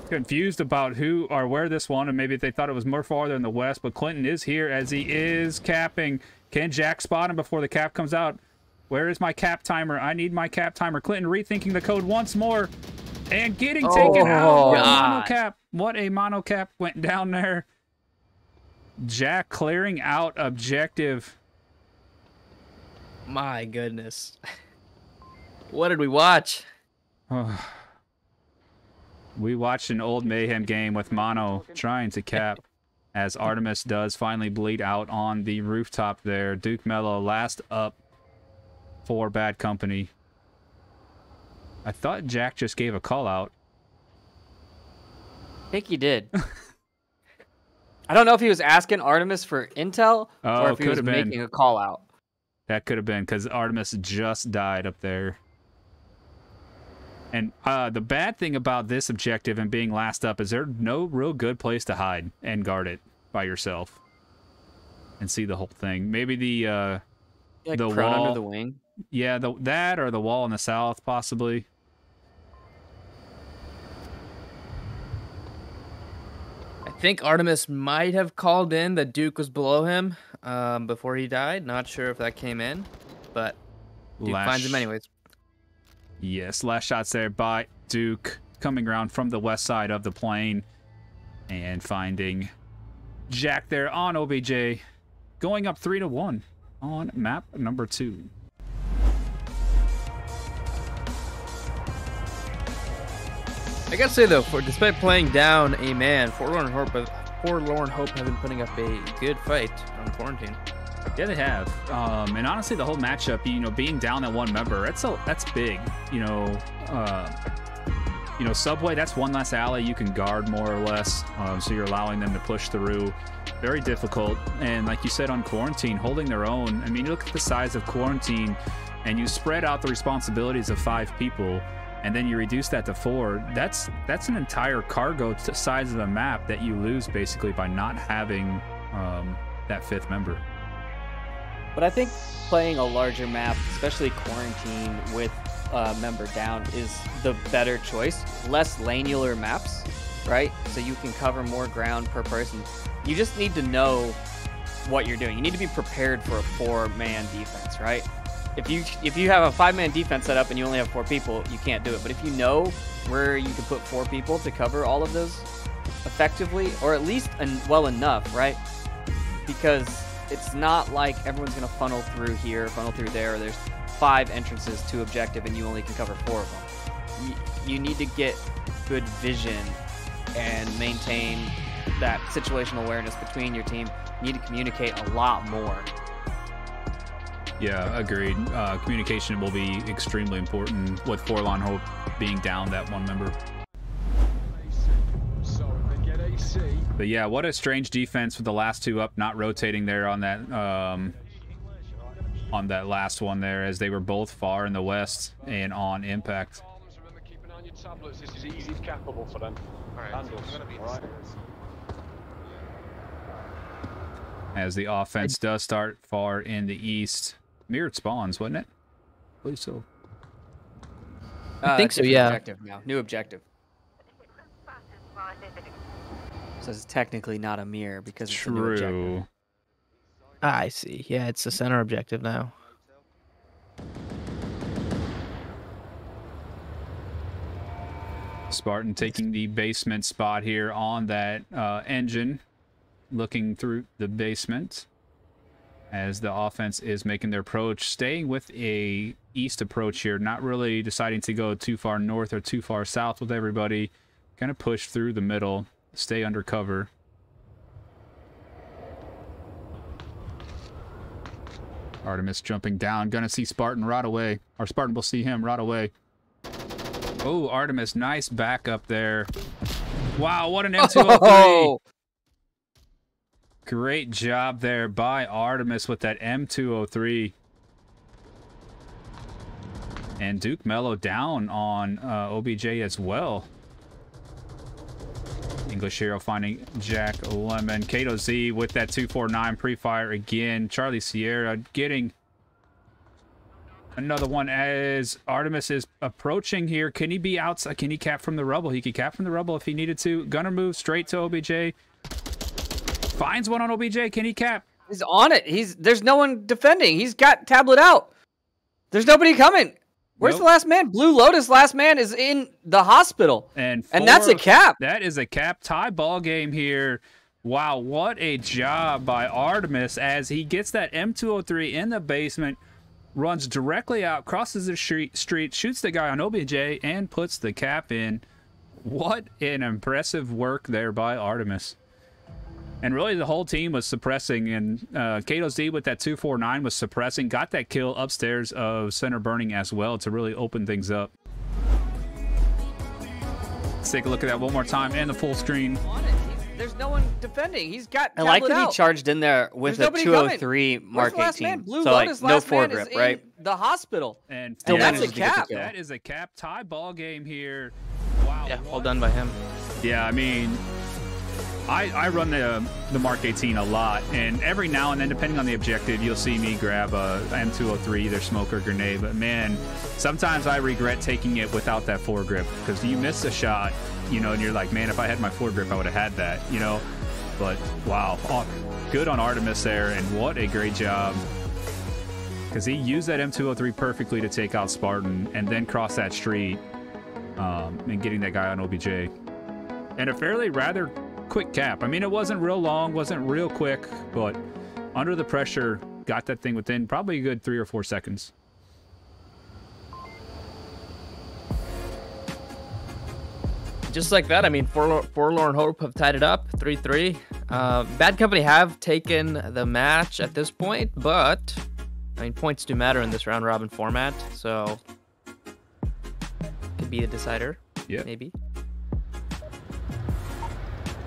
confused about who or where this one, and maybe if they thought it was more farther in the west, but Clinton is here as he is capping. Can Jack spot him before the cap comes out? Where is my cap timer? I need my cap timer. Clinton rethinking the code once more and getting taken out. What a mono cap. What a mono cap went down there. Jack clearing out objective. My goodness. What did we watch? We watched an old Mayhem game with Mono trying to cap as Artemis does finally bleed out on the rooftop there. Duke Mello last up for Bad Company. I thought Jack just gave a call out. I think he did. I don't know if he was asking Artemis for intel Oh, or if he was could've been. making a call out. That could have been because Artemis just died up there. And the bad thing about this objective and being last up is there's no real good place to hide and guard it by yourself and see the whole thing. Maybe the Like the prone wall, under the wing. yeah, that or the wall in the south possibly. I think Artemis might have called in that Duke was below him before he died. Not sure if that came in, but Duke finds him anyways. Yes, last shots there by Duke coming around from the west side of the plane and finding Jack there on OBJ, going up 3-1 on map number 2. I gotta say though, despite playing down a man, Forlorn Hope have been putting up a good fight on quarantine. Yeah, they have. And honestly, the whole matchup, being down that one member, that's big. Subway, that's one less alley you can guard more or less. So you're allowing them to push through. Very difficult. And like you said on quarantine, holding their own. I mean, you look at the size of quarantine, and you spread out the responsibilities of 5 people, and then you reduce that to 4. That's an entire cargo size of the map that you lose basically by not having that 5th member. But I think playing a larger map, especially quarantine with a member down, is the better choice. Less lanular maps, right? So you can cover more ground per person. You just need to know what you're doing. You need to be prepared for a 4-man defense, right? If you have a 5-man defense set up and you only have 4 people, you can't do it. But if you know where you can put 4 people to cover all of those effectively, or at least well enough, right? Because it's not like everyone's going to funnel through here, funnel through there. There's 5 entrances to objective, and you only can cover 4 of them. You need to get good vision and maintain that situational awareness between your team. You need to communicate a lot more. Yeah, agreed. Communication will be extremely important with Forlorn Hope being down that one member. But yeah, what a strange defense with the last 2 up, not rotating there on that last one there, as they were both far in the west and on impact. Remember, keep an eye on your tablets. This is easy capable for them. As the offense does start far in the east. Mirrored spawns, wasn't it? I believe so. I think so, yeah. Objective now. New objective. So it's technically not a mirror because it's a new objective. I see. Yeah, it's the center objective now. Spartan taking the basement spot here on that engine, looking through the basement as the offense is making their approach, staying with a east approach here, not really deciding to go too far north or too far south with everybody. Kind of push through the middle, stay under cover. Artemis jumping down, gonna see Spartan right away, or Spartan will see him right away. Oh, Artemis, nice backup there. Wow, what an M203. Oh! Great job there by Artemis with that M203. And Duke Mello down on OBJ as well. English Hero finding Jack Lemon. Kato Z with that 249 pre-fire again. Charlie Sierra getting another one as Artemis is approaching here. Can he be outside? Can he cap from the rubble? He could cap from the rubble if he needed to. Gunner move straight to OBJ. Finds one on OBJ. Can he cap? He's on it. There's no one defending. He's got tablet out. There's nobody coming. Where's the last man? Blue Lotus last man is in the hospital. And that's a cap. That is a cap. Tie ball game here. Wow, what a job by Artemis as he gets that M203 in the basement, runs directly out, crosses the street, shoots the guy on OBJ, and puts the cap in. What an impressive work there by Artemis. And really, the whole team was suppressing, and Kato Z with that 249 was suppressing, got that kill upstairs of center burning as well to really open things up. Let's take a look at that one more time and the full screen. There's no one defending. He's got I like that he charged in there with a 203 Mark 18. So, like, no foregrip, right? The hospital. And that's a cap. That is a cap. Tie ball game here. Wow. Yeah, well done by him. Yeah, I mean, I run the Mark 18 a lot, and every now and then, depending on the objective, you'll see me grab a M203, either smoke or grenade. But man, sometimes I regret taking it without that foregrip, because you miss a shot, you know, and you're like, man, if I had my foregrip, I would have had that, you know. But wow, good on Artemis there, and what a great job, because he used that M203 perfectly to take out Spartan and then cross that street and getting that guy on OBJ. And a fairly rather quick cap. I mean, it wasn't real long, wasn't real quick, but under the pressure, got that thing within probably a good 3 or 4 seconds. Just like that, I mean, Forlorn Hope have tied it up 3-3. Bad Company have taken the match at this point, but I mean, points do matter in this round robin format, so could be a decider. Yeah, maybe.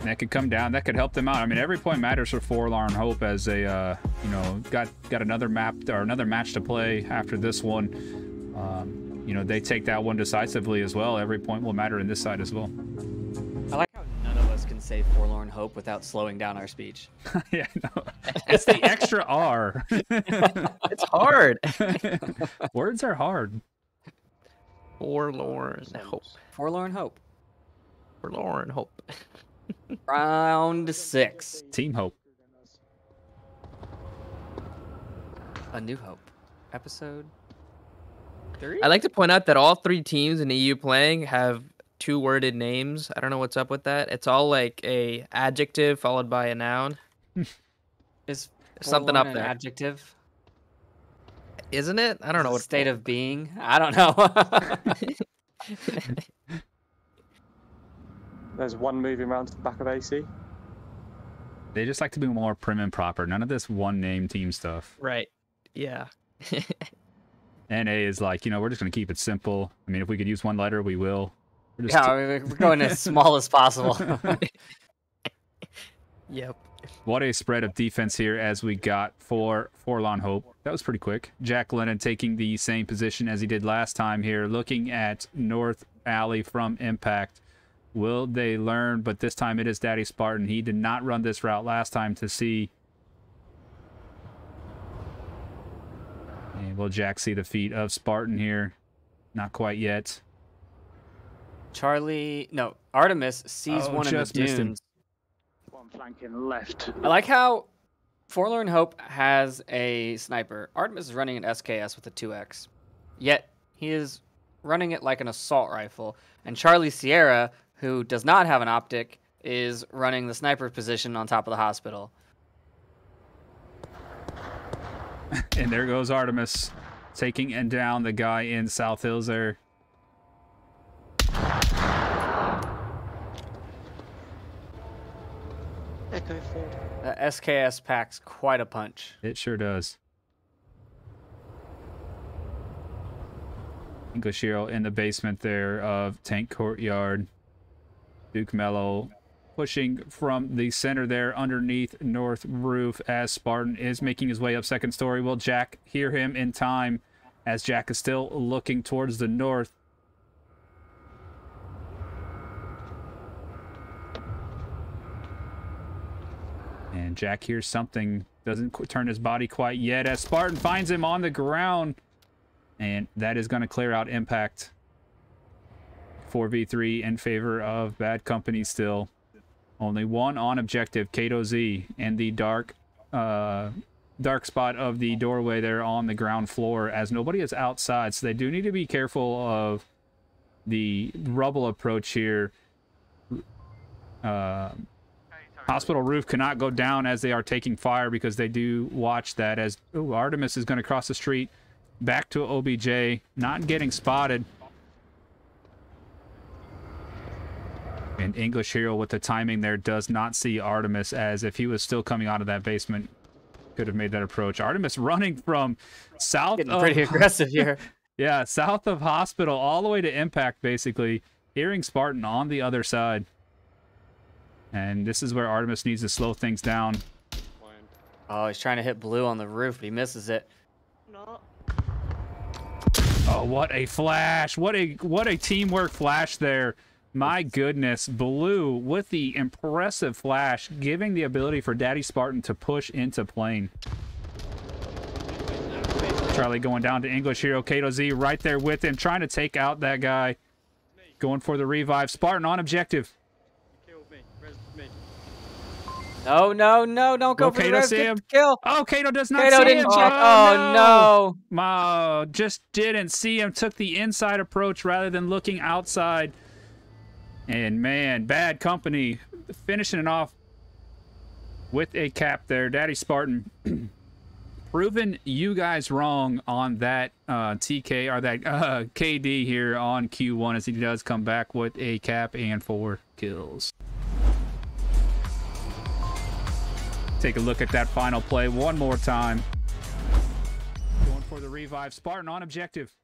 That could come down. That could help them out. I mean, every point matters for Forlorn Hope as they, you know, got another map or another match to play after this one. You know, they take that one decisively as well. Every point will matter in this side as well. I like how none of us can say Forlorn Hope without slowing down our speech. Yeah, no. It's the extra R. It's hard. Words are hard. Forlorn Hope. Forlorn Hope. Forlorn Hope. Round 6. Team Hope. A New Hope. Episode 3? I'd like to point out that all 3 teams in EU playing have 2-worded names. I don't know what's up with that. It's all like a adjective followed by a noun. Is something Forlorn up an there. Adjective. Isn't it? I don't know what State of being. I don't know. There's one moving around to the back of AC. They just like to be more prim and proper. None of this one name team stuff. Right. Yeah. NA is like, you know, we're just going to keep it simple. I mean, if we could use one letter, we will. We're just Yeah, I mean, we're going as small as possible. Yep. What a spread of defense here as we got for Forlorn Hope. That was pretty quick. Jack Lennon taking the same position as he did last time here, looking at North Alley from Impact. Will they learn? But this time it is Daddy Spartan. He did not run this route last time to see. And will Jack see the feet of Spartan here? Not quite yet. Artemis sees one in the just missed him. dunes. One flanking left. I like how Forlorn Hope has a sniper. Artemis is running an SKS with a 2X. Yet, he is running it like an assault rifle. And Charlie Sierra, who does not have an optic, is running the sniper position on top of the hospital. And there goes Artemis, taking and down the guy in South Hills there. Echo forward. The SKS packs quite a punch. It sure does. Ingleshiro in the basement there of Tank Courtyard. Duke Mello pushing from the center there underneath North Roof as Spartan is making his way up second story. Will Jack hear him in time as Jack is still looking towards the north? And Jack hears something, doesn't turn his body quite yet as Spartan finds him on the ground. And that is going to clear out Impact. 4v3 in favor of Bad Company still. Only one on objective, Kato Z, and the dark spot of the doorway there on the ground floor as nobody is outside. So they do need to be careful of the rubble approach here. Hospital roof cannot go down as they are taking fire because they do watch that as Artemis is going to cross the street back to OBJ, not getting spotted. And English Hero with the timing there does not see Artemis, as if he was still coming out of that basement, could have made that approach. Artemis running from south Getting of... pretty aggressive here. Yeah, south of Hospital all the way to Impact, basically. Hearing Spartan on the other side. And this is where Artemis needs to slow things down. Oh, he's trying to hit blue on the roof, but he misses it. No. Oh, what a flash. What a teamwork flash there. My goodness. Blue with the impressive flash, giving the ability for Daddy Spartan to push into plane. Charlie going down to English Hero. Kato Z right there with him, trying to take out that guy. Going for the revive. Spartan on objective. No, don't go for the res, get the kill. Oh, Kato does not Kato see didn't him. check. Oh, no. Oh, just didn't see him. Took the inside approach rather than looking outside. And, man, Bad Company finishing it off with a cap there. Daddy Spartan proving you guys wrong on that TK or that KD here on Q1 as he does come back with a cap and 4 kills. Take a look at that final play one more time. Going for the revive. Spartan on objective.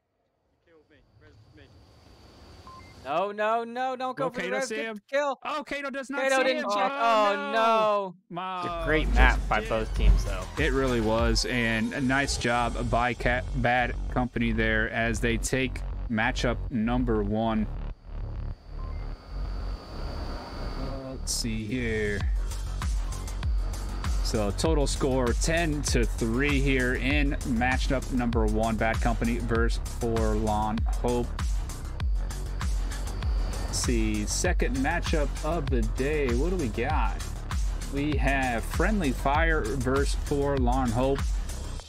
No, don't go for the res, get the kill. Oh, Kato does not Kato see didn't him. check. Oh, no. It's a great map by both teams, though. It really was, and a nice job by Bad Company there as they take matchup number 1. Let's see here. So total score 10-3 here in matchup number 1. Bad Company versus Forlorn Hope. Let's see, second matchup of the day. What do we got? We have Friendly Fire versus Forlorn Hope.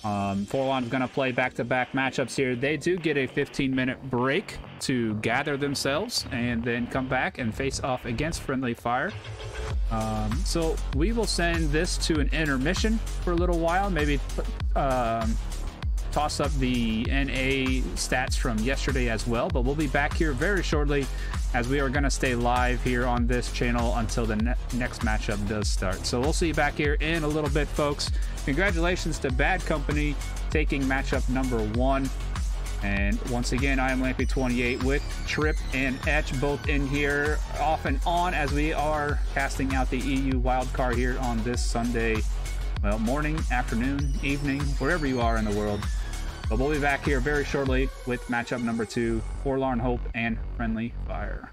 Forlorn's going to play back-to-back matchups here. They do get a 15-minute break to gather themselves and then come back and face off against Friendly Fire. So we will send this to an intermission for a little while, maybe toss up the NA stats from yesterday as well, but we'll be back here very shortly as we are going to stay live here on this channel until the next matchup does start. So we'll see you back here in a little bit, folks. Congratulations to Bad Company taking matchup number 1. And once again, I am Lampy28 with Trip and Etch both in here off and on as we are casting out the EU wildcard here on this Sunday, well, morning, afternoon, evening, wherever you are in the world. But we'll be back here very shortly with matchup number 2, Forlorn Hope and Friendly Fire.